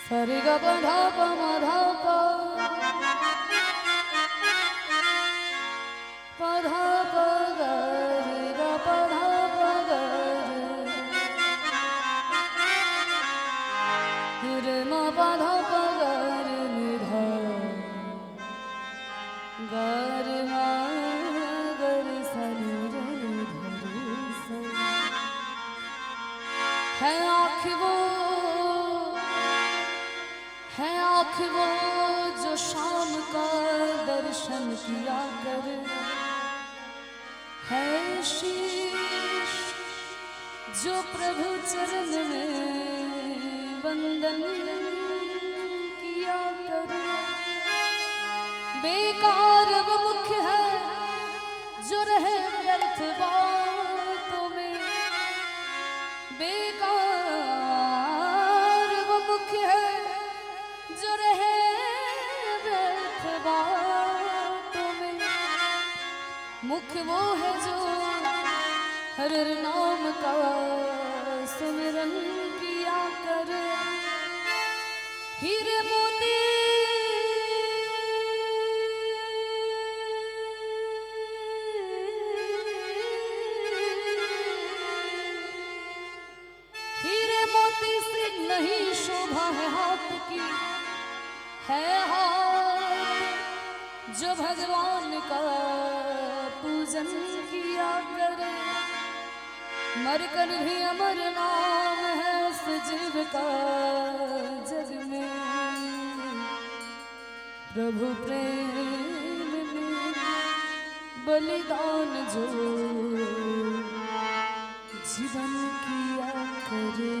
सरि ग प ध प म ध प प ध प ग रे ग प ध प ग रे म प ध प ग रे नि ध ग रे म ग रे स नि रे ध रे स है आँख वो जो शाम का दर्शन किया कर, है शीश जो प्रभु चरण में वंदन किया कर। बेकार वो मुख है जो रहे व्यर्थ बातों में, बेकार वो मुख है जो रहे व्यर्थ बातों में। मुख वो है जो हर नाम का सुमिरन किया कर। हीरे मोती हीरे मोती से नहीं शोभा है हाथ की, है हाथ जो भगवान का पूजन किया करे। मरकर भी अमर नाम है उस जीव का जग में, प्रभु प्रेम में बलिदान जो जीवन किया करे।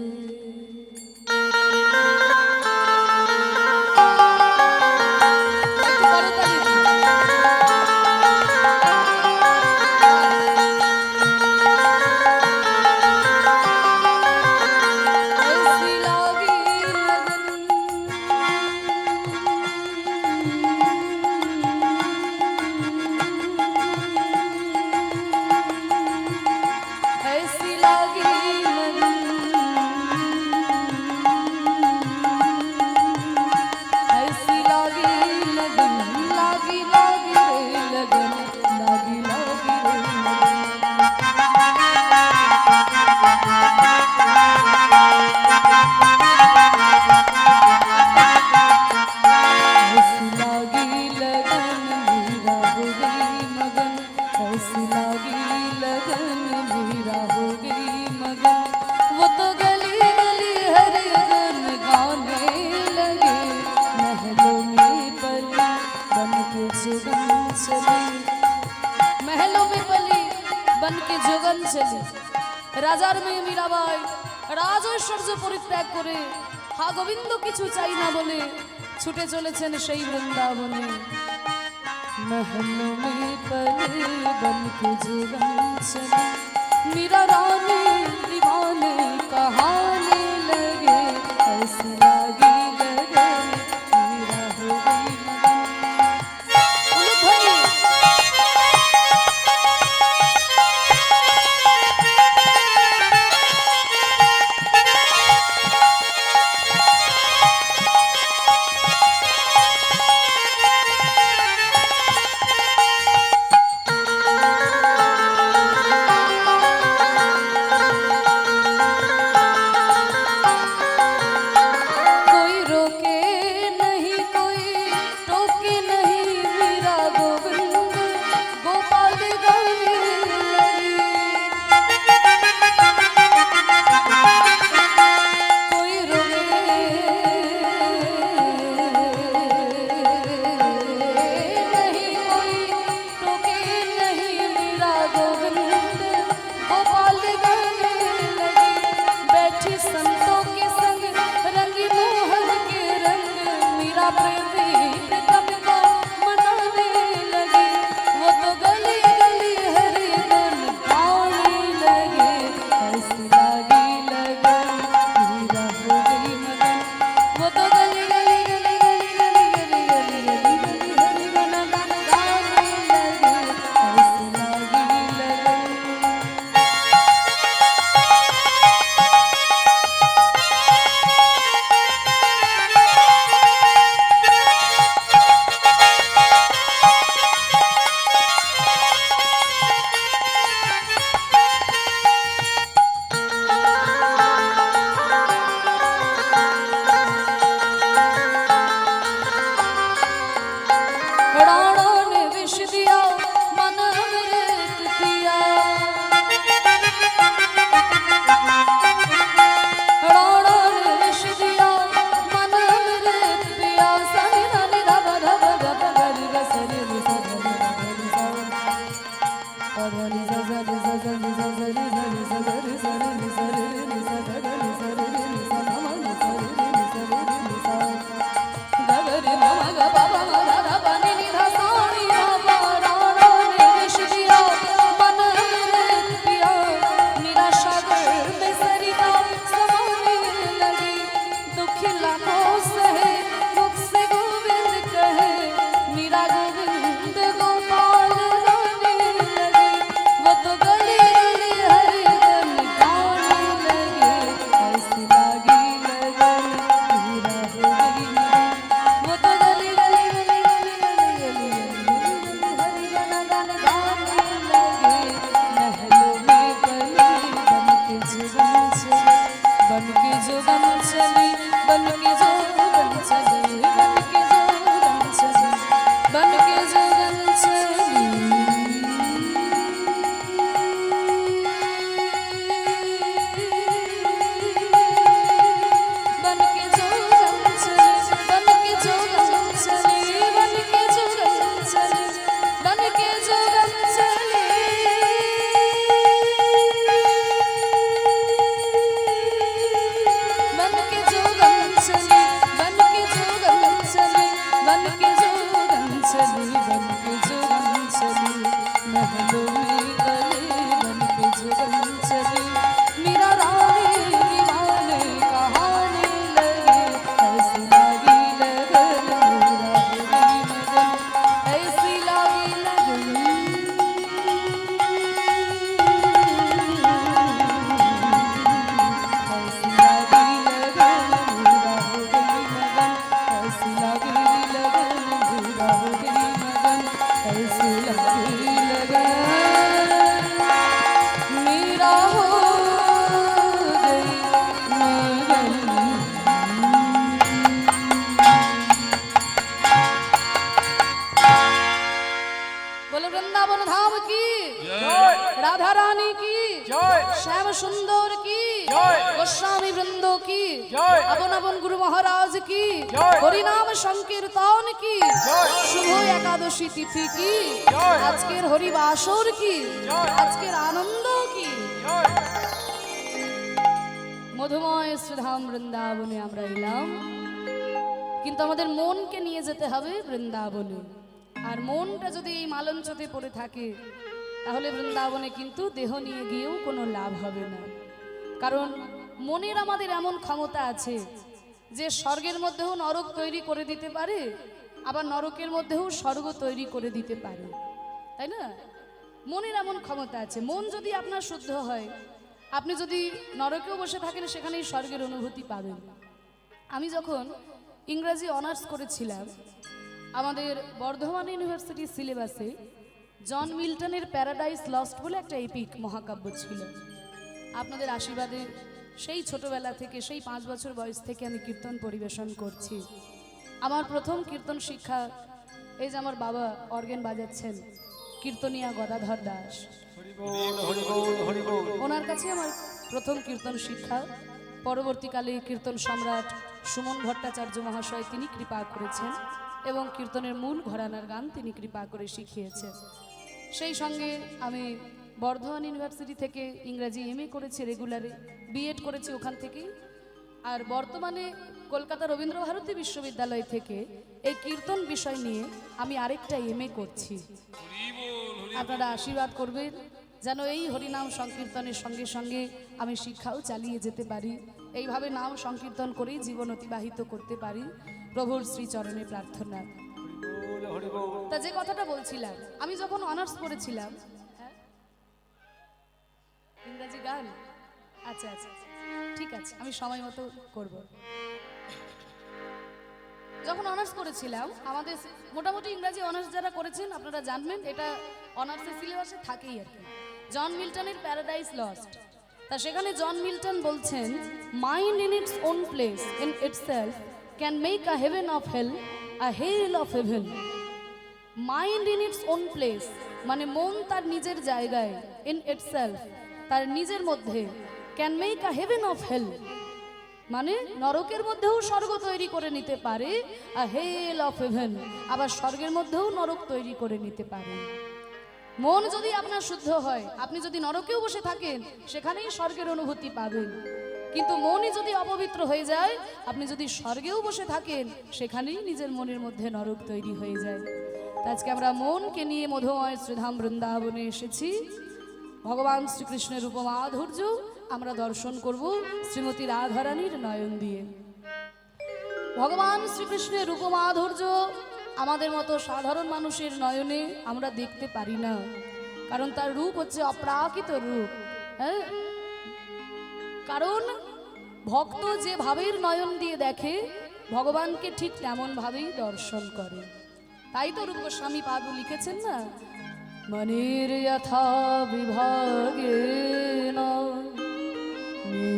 महलों में पली बन के जोगन चली राजार में मीराबाई राजेश्वर जो परित्याग करे हा गोविंद किछु चाই না বলে ছুটে চলেছেন সেই বৃন্দাবনে। महलों में पली बन के जोगन चली मीरा रानी दीवाने कहाने लगे, ऐसी लागी लगे मीरा हो गई बन के जोगन चली, बन के जोगन चली, बन के जोगन चली। बन के जोगन चली, बन के जोगन चली, बन के जोगन चली, बन के जोगन चली। बन के जोगन चली, बन के जोगन चली, बन के जोगन चली, बन के जोगन चली, महलों में गली बन के जोगन चली। मीरा रानी दीवाने कहाने लगे, ऐसी लागी लगन मीरा हुई मगन, ऐसी लागी लगन। ऐसी लागी लगन मीरा हो गई मगन, ऐसी लागी लगन मीरा हो गई मगन, ऐसी लागी लगन मीरा हो गई मगन। बोलो वृंदावन धाम की, राधा रानी की, श्याम सुंदर की, गोस्वामी वृंदो की, আপন আপন গুরু মহারাজ কি, হরিনাম সংকীর্তন কি, শুভ একাদশী তিথি কি, আজকের হরিবাসর কি, আজকের আনন্দ কি। মধুময় শ্রীধাম বৃন্দাবনে আমরা এলাম, কিন্তু আমাদের মনকে নিয়ে যেতে হবে বৃন্দাবনে। আর মনটা যদি এই মালঞ্চতে পড়ে থাকে তাহলে বৃন্দাবনে কিন্তু দেহ নিয়ে গিয়েও কোনো লাভ হবে না। কারণ মনের আমাদের এমন ক্ষমতা আছে যে স্বর্গের মধ্যেও নরক তৈরি করে দিতে পারে, আবার নরকের মধ্যেও স্বর্গ তৈরি করে দিতে পারে, তাই না? মনের এমন ক্ষমতা আছে। মন যদি আপনার শুদ্ধ হয়, আপনি যদি নরকেও বসে থাকেন সেখানেই স্বর্গের অনুভূতি পাবেন। আমি যখন ইংরেজি অনার্স করেছিলাম, আমাদের বর্ধমান ইউনিভার্সিটির সিলেবাসে জন মিল্টনের প্যারাডাইস লস্ট বলে একটা এপিক মহাকাব্য ছিল। আপনাদের আশীর্বাদে সেই ছোটবেলা থেকে, সেই 5 বছর বয়স থেকে আমি কীর্তন পরিবেশন করছি। আমার প্রথম কীর্তন শিক্ষা, এই যে আমার বাবা অর্গেন বাজাচ্ছেন, কীর্তনিয়া গদাধর দাস, ওনার কাছে আমার প্রথম কীর্তন শিক্ষা। পরবর্তীকালে কীর্তন সম্রাট সুমন ভট্টাচার্য মহাশয় তিনি কৃপা করেছেন এবং কীর্তনের মূল ঘরানার গান তিনি কৃপা করে শিখিয়েছেন। সেই সঙ্গে আমি বর্ধমান ইউনিভার্সিটি থেকে ইংরাজি এমএ করেছি, রেগুলারে বিএড করেছি ওখান থেকেই। আর বর্তমানে কলকাতা রবীন্দ্রভারতী বিশ্ববিদ্যালয় থেকে এই কীর্তন বিষয় নিয়ে আমি আরেকটা এমএ করছি। আপনারা আশীর্বাদ করবেন যেন এই হরিনাম সংকীর্তনের সঙ্গে সঙ্গে আমি শিক্ষাও চালিয়ে যেতে পারি, এইভাবে নাম সংকীর্তন করেই জীবন অতিবাহিত করতে পারি। প্রভুর শ্রীচরণে প্রার্থনা। তা যে কথাটা বলছিলাম, আমি যখন অনার্স করেছিলাম, ইংরাজি গান, আচ্ছা আচ্ছা ঠিক আছে, আমি সময় মতো করব। যখন অনার্স করেছিলাম, আমাদের মোটামুটি ইংরাজি অনার্স যারা করেছেন আপনারা জানবেন, এটা অনার্সের সিলেবাসে থাকেই আর কি, জন মিল্টনের প্যারাডাইস লস্ট। তা সেখানে জন মিল্টন বলছেন, mind in its own place in itself can make a heaven of hell a hell of heaven. Mind in its own place মানে মন তার নিজের জায়গায়, ইন ইটসেলফ তার নিজের মধ্যে, can make a heaven of hell মানে নরকের মধ্যেও স্বর্গ তৈরি করে নিতে পারে, আ হেল অফ হেভেন আবার স্বর্গের মধ্যেও নরক তৈরি করে নিতে পারে। মন যদি আপনার শুদ্ধ হয়, আপনি যদি নরকেও বসে থাকেন সেখানেই স্বর্গের অনুভূতি পাবেন। কিন্তু মনই যদি অপবিত্র হয়ে যায়, আপনি যদি স্বর্গেও বসে থাকেন সেখানেই নিজের মনের মধ্যে নরক তৈরি হয়ে যায়। আজকে আমরা মনকে নিয়ে মধুময় শ্রীধাম বৃন্দাবনে এসেছি। ভগবান শ্রীকৃষ্ণের রূপমাধুর্য আমরা দর্শন করব শ্রীমতী রাধারানীর নয়ন দিয়ে। ভগবান শ্রীকৃষ্ণের রূপমাধুর্য আমাদের মতো সাধারণ মানুষের নয়নে আমরা দেখতে পারি না, কারণ তার রূপ হচ্ছে অপ্রাকৃত রূপ। হ্যাঁ, কারণ ভক্ত যে ভাবের নয়ন দিয়ে দেখে ভগবানকে ঠিক তেমন ভাবেই দর্শন করে। তাই তো রূপ গোস্বামী পাদু লিখেছেন না, মনের যথা বিভাগে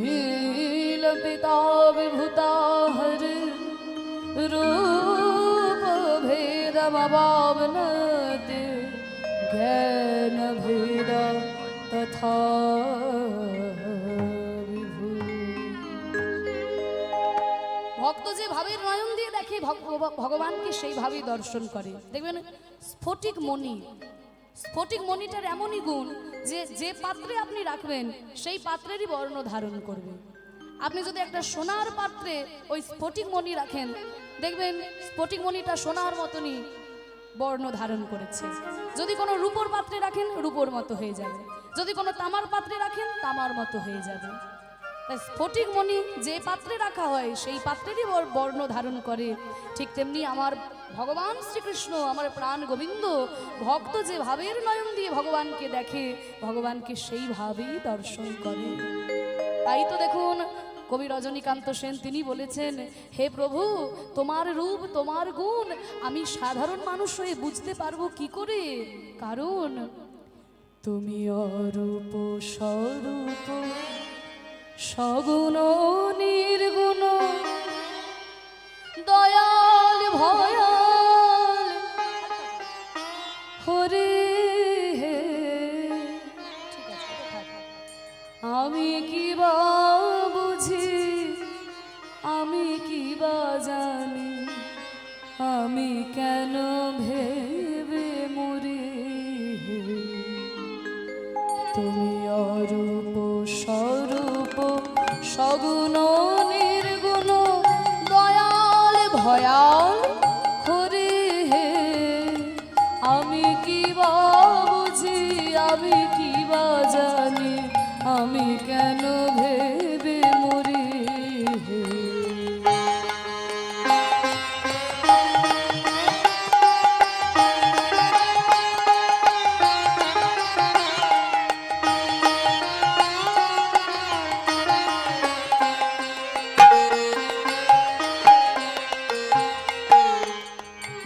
নীল পিতা বিভূতা रूप भेद भावनते ज्ञान भेद तथा ভক্ত যে ভাবের নয়ন দিয়ে দেখে ভগবানকে সেই ভাবেই দর্শন করে। দেখবেন স্ফটিক মণি, স্ফটিক মণিটার এমনই গুণ যে যে পাত্রে আপনি রাখবেন সেই পাত্রেরই বর্ণ ধারণ করবে। আপনি যদি একটা সোনার পাত্রে ওই স্ফটিক মণি রাখেন, দেখবেন স্ফটিক মণিটা সোনার মতনই বর্ণ ধারণ করেছে। যদি কোনো রূপোর পাত্রে রাখেন রূপোর মতো হয়ে যাবে, যদি কোনো তামার পাত্রে রাখেন তামার মতো হয়ে যাবে। তাই স্ফটিক মণি যে পাত্রে রাখা হয় সেই পাত্রেরই বর্ণ ধারণ করে। ঠিক তেমনি আমার ভগবান শ্রীকৃষ্ণ, আমার প্রাণ গোবিন্দ, ভক্ত যে ভাবের নয়ন দিয়ে ভগবানকে দেখে ভগবানকে সেইভাবেই দর্শন করে। তাই তো দেখুন কবি রজনীকান্ত সেন তিনি বলেছেন, হে প্রভু তোমার রূপ তোমার গুণ আমি সাধারণ মানুষ হয়ে বুঝতে পারবো কি করে, কারণ তুমি অরূপ স্বরূপ সগুণ নির্গুণ দয়াল ভয়াল হরে হে। আমি কি বা বুঝি, আমি কি বা জানি, আমি কেন ভেবে মরি, তুমি অরূপ স্বরূপ সগুণ নির্গুণ দয়াল ভয়াল হরে হে। আমি কি বা বুঝি, আমি কি বা জানি, আমি কেন ভেবে মরি হে।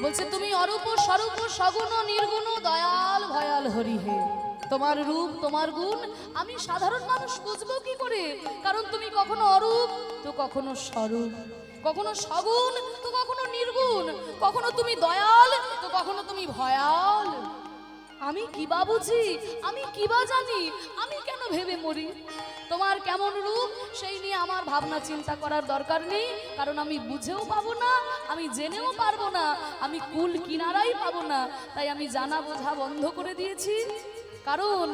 বলছে তুমি অরূপ স্বরূপ সগুণ নির্গুণ দয়াল ভয়াল হরি হে। তোমার রূপ তোমার গুণ আমি সাধারণ মানুষ বুঝবো কি করে, কারণ তুমি কখনো অরূপ তো কখনো স্বরূপ, কখনো সগুণ তো কখনো নির্গুণ, কখনো তুমি দয়াল তো কখনো তুমি ভয়াল। আমি কিবা বুঝি, আমি কিবা জানি, আমি কেন ভেবে মরি। তোমার কেমন রূপ সেই নিয়ে আমার ভাবনা চিন্তা করার দরকার নেই, কারণ আমি বুঝেও পাবো না, আমি জেনেও পারবো না, আমি কুল কিনারাই পাবো না। তাই আমি জানা বোঝা বন্ধ করে দিয়েছি। কারণ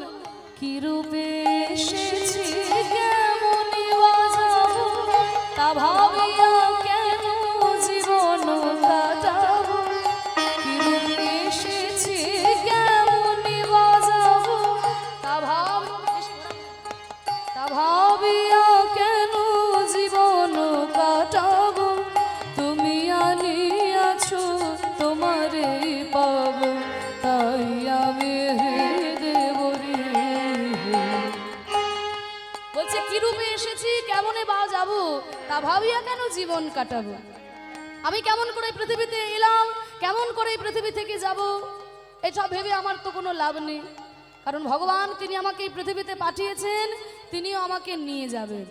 কি রূপে এসেছি কেমন বাজাবো তা ভাবিয়া কেন জীবন কাটাবো। কি রূপে এসেছি কেমন বাজাবো তা ভাবিয়া কেন জীবন কাটাবো। তুমি আনিয়াছো তোমারে পাবো তাই আমি বলছে কি রূপে এসেছি কেমনে বা যাবো তা ভাবিয়া কেন জীবন কাটাবো। আমি কেমন করে পৃথিবীতে এলাম, কেমন করে পৃথিবী থেকে যাব, এটা ভেবে আমার তো কোনো লাভ নেই। কারণ ভগবান তিনি আমাকে এই পৃথিবীতে পাঠিয়েছেন, তিনিও আমাকে নিয়ে যাবেন।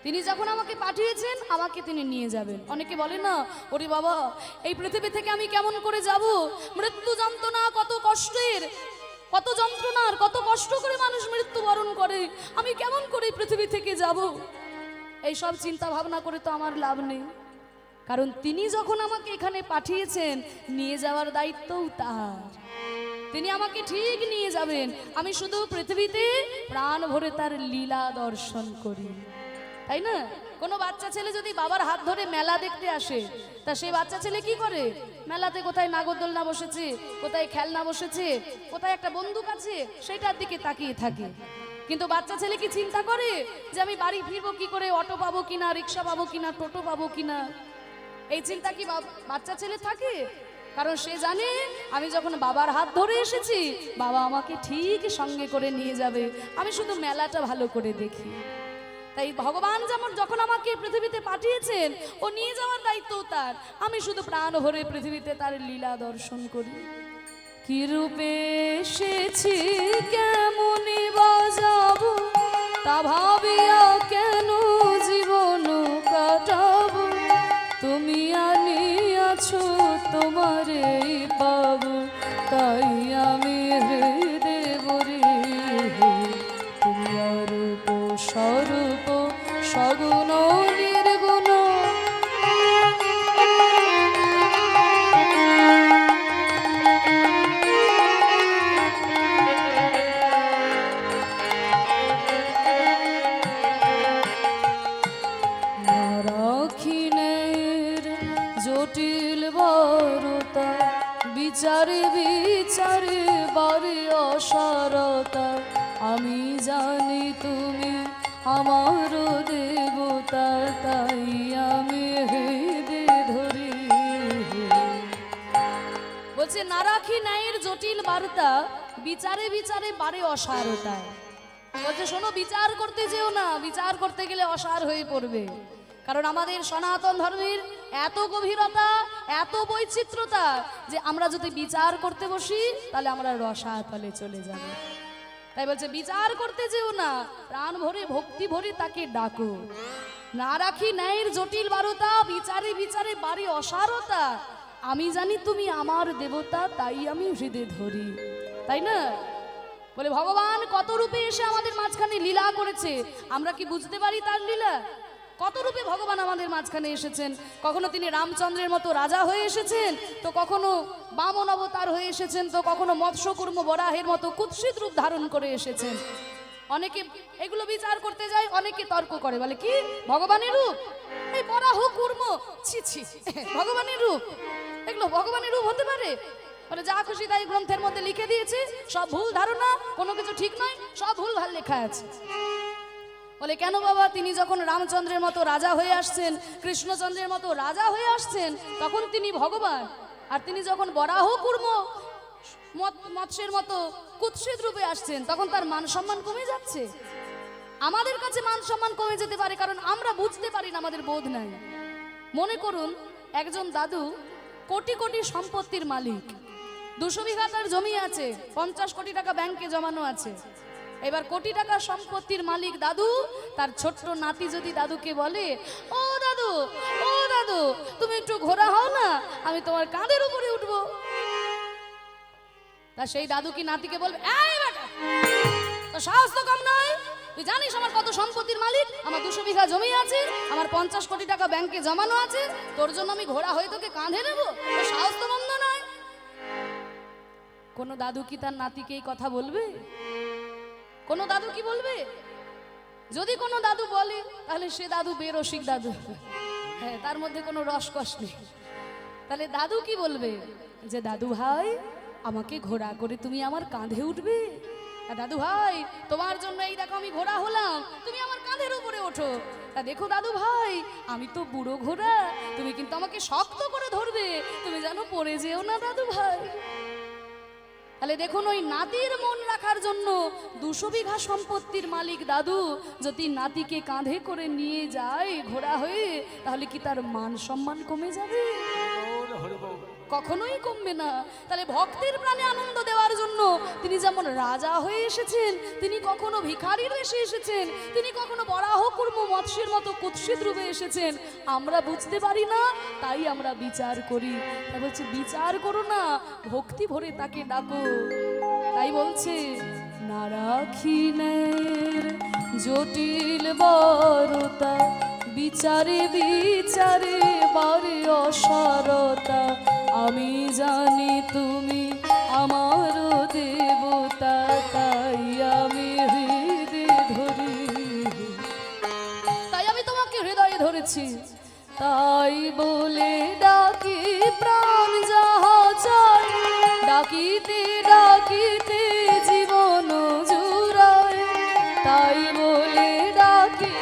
তিনি যখন আমাকে পাঠিয়েছেন আমাকে তিনি নিয়ে যাবেন। অনেকে বলে না, ওরে বাবা এই পৃথিবী থেকে আমি কেমন করে যাব, মৃত্যু যন্ত্রণা কত কষ্টের, কত যন্ত্রণার, কত কষ্ট করে মানুষ মৃত্যুবরণ করে, আমি কেমন করে পৃথিবী থেকে যাব। এই সব চিন্তা ভাবনা করে তো আমার লাভ নেই, কারণ তিনি যখন আমাকে এখানে পাঠিয়েছেন নিয়ে যাওয়ার দায়িত্বও তার। তিনি আমাকে ঠিক নিয়ে যাবেন, আমি শুধু পৃথিবীতে প্রাণ ভরে তার লীলা দর্শন করি, তাই না? কোনো বাচ্চা ছেলে যদি বাবার হাত ধরে মেলা দেখতে আসে, তা সেই বাচ্চা ছেলে কি করে? মেলাতে কোথায় নাগরদোলনা বসেছে, কোথায় খেলনা বসেছে, কোথায় একটা বন্দুক আছে, সেটার দিকে তাকিয়ে থাকে। কিন্তু বাচ্চা ছেলে কি চিন্তা করে যে আমি বাড়ি ফিরবো কি করে, অটো পাবো কিনা, রিক্সা পাবো কিনা, টোটো পাবো কিনা? এই চিন্তা কি বাচ্চা ছেলে থাকে? কারণ সে জানে আমি যখন বাবার হাত ধরে এসেছি বাবা আমাকে ঠিক সঙ্গে করে নিয়ে যাবে, আমি শুধু মেলাটা ভালো করে দেখি। তাই ভগবান যেমন যখন আমাকে পৃথিবীতে পাঠিয়েছেন ও নিয়ে যাওয়ার দায়িত্ব তার, আমি শুধু প্রাণ ভরে পৃথিবীতে তার লীলা দর্শন করি। কি রূপে এসেছি কেমন বাজাবো তা ভাবিয়া কেন জীবন কাটাবো। তুমি আনি আছো তোমারে পাবো, তাই আমি হৃদয় ভরে তুমি অরূপ স্বরূপ সগুণ নির্গুণ। জটিল বরতা বিচারে বিচারে বারে অসারতা, আমি জানি তুমি আমার দেবতা, তাই আমি হৃদয় ধরি। বলছে না রাখি ন্যায়ের জটিল বার্তা, বিচারে বিচারে বারে অসারতায়। বলছে শোনো, বিচার করতে যেও না, বিচার করতে গেলে অসার হয়ে পড়বে। কারণ আমাদের সনাতন ধর্মের এত গভীরতা, এত বৈচিত্র্যতা যে আমরা যদি বিচার করতে বসি তাহলে আমরা রসাতলে চলে যাব। তাই বলছে বিচার করতে যেও না, প্রাণ ভরে ভক্তি ভরে তাকে ডাকো। না রাখি ন্যায়ের জটিল বারতা, বিচারে বিচারে বাড়ি অসারতা, আমি জানি তুমি আমার দেবতা, তাই আমি হৃদয় ধরি। তাই না? বলে ভগবান কত রূপে এসে আমাদের মাঝখানে লীলা করেছে, আমরা কি বুঝতে পারি তার লীলা? কত রূপে ভগবান আমাদের মাঝখানে এসেছেন। কখনো তিনি রামচন্দ্রের মতো রাজা হয়ে এসেছেন, তো কখনো বামন অবতার হয়ে এসেছেন, তো কখনো মৎস্যকূর্ম বরাহের মতো কুৎসিত রূপ ধারণ করে এসেছেন। অনেকে এগুলো বিচার করতে যায়, অনেকে তর্ক করে, বলে কি ভগবানের রূপ? এই বরাহ কূর্ম, ছি ছি, ভগবানের রূপ? এগুলো ভগবানের রূপ হতে পারে? বলে যা খুশি তাই গ্রন্থের মধ্যে লিখে দিয়েছে, সব ভুল ধারণা, কোনো কিছু ঠিক নয়, সব ভুল ভাল লেখা আছে। বলে কেন বাবা, তিনি যখন রামচন্দ্রের মতো রাজা হয়ে আসছেন, কৃষ্ণচন্দ্রের মতো রাজা হয়ে আসছেন, তখন তিনি ভগবান। আর তিনি যখন বরাহ কূর্ম মৎস্যের মতো কুৎসিত রূপে আসছেন, তখন তার মান সম্মান কমে যাচ্ছে। আমাদের কাছে মান সম্মান কমে যেতে পারে, কারণ আমরা বুঝতে পারি না, আমাদের বোধ নাই। মনে করুন একজন দাদু কোটি কোটি সম্পত্তির মালিক, 200 বিঘা তার জমি আছে, 50 কোটি টাকা ব্যাংকে জমানো আছে। এবার কোটি টাকা সম্পত্তির মালিক দাদু, তার ছোট্ট নাতি যদি দাদুকে বলে, ও দাদু, ও দাদু, তুমি একটু ঘোড়া হও না, আমি তোমার কাঁধের উপরে উঠবো। তা সেই দাদু কি নাতিকে বলবে, এই বেটা, তো সাহস তো কম নয়, তুই জানিস আমার কত সম্পত্তির মালিক, আমার 200 বিঘা জমি আছে, আমার 50 কোটি টাকা ব্যাংকে জমানো আছে, তোর জন্য আমি ঘোড়া হয়ে তোকে কাঁধে নেবো, তো সাহস তো মন্দ নয়। কোন দাদু কি তার নাতিকে এই কথা বলবে? কোন দাদু কি বলবে? যদি কোনো দাদু বলে তাহলে সে দাদু বেরসিক দাদু, হ্যাঁ, তার মধ্যে কোনো রসকস নেই। তাহলে দাদু কি বলবে? যে দাদু ভাই, আমাকে ঘোড়া করে তুমি আমার কাঁধে উঠবে? দাদু ভাই, তোমার জন্য এই দেখো আমি ঘোড়া হলাম, তুমি আমার কাঁধের উপরে ওঠো। তা দেখো দাদু ভাই, আমি তো বুড়ো ঘোড়া, তুমি কিন্তু আমাকে শক্ত করে ধরবে, তুমি যেন পড়ে যেও না দাদু ভাই। তাহলে দেখুন, ওই নাতির মন রাখার জন্য 200 বিঘা সম্পত্তির মালিক দাদু যদি নাতিকে কাঁধে করে নিয়ে যায় ঘোড়া হয়ে, তাহলে কি তার মান সম্মান কমে যাবে? কখনোই কমবে না। তাহলে ভক্তের প্রাণে আনন্দ দেওয়ার জন্য তিনি যেমন রাজা হয়ে এসেছেন, তিনি কখনো ভিখারির বেশে এসেছেন, তিনি কখনো বরাহ কূর্ম মৎস্যের মতো কুৎসিত রূপে এসেছেন। আমরা বুঝতে পারি না, তাই আমরা বিচার করি। তাই বলছে বিচার করো না, ভক্তি ভরে তাকে ডাকো। তাই বলছে না রাখি ন্যায়ের জটিল বরতা, বিচারে বিচারে বারে অসারতা, আমি জানি তুমি আমার দেবতা, তাই আমি হৃদয় ধরি। তাই আমি তোমাকে হৃদয়ে ধরেছি, তাই বলে ডাকি প্রাণ যাহা চাই, ডাকিতে ডাকিতে জীবন জুড়ায়। তাই বলে ডাকি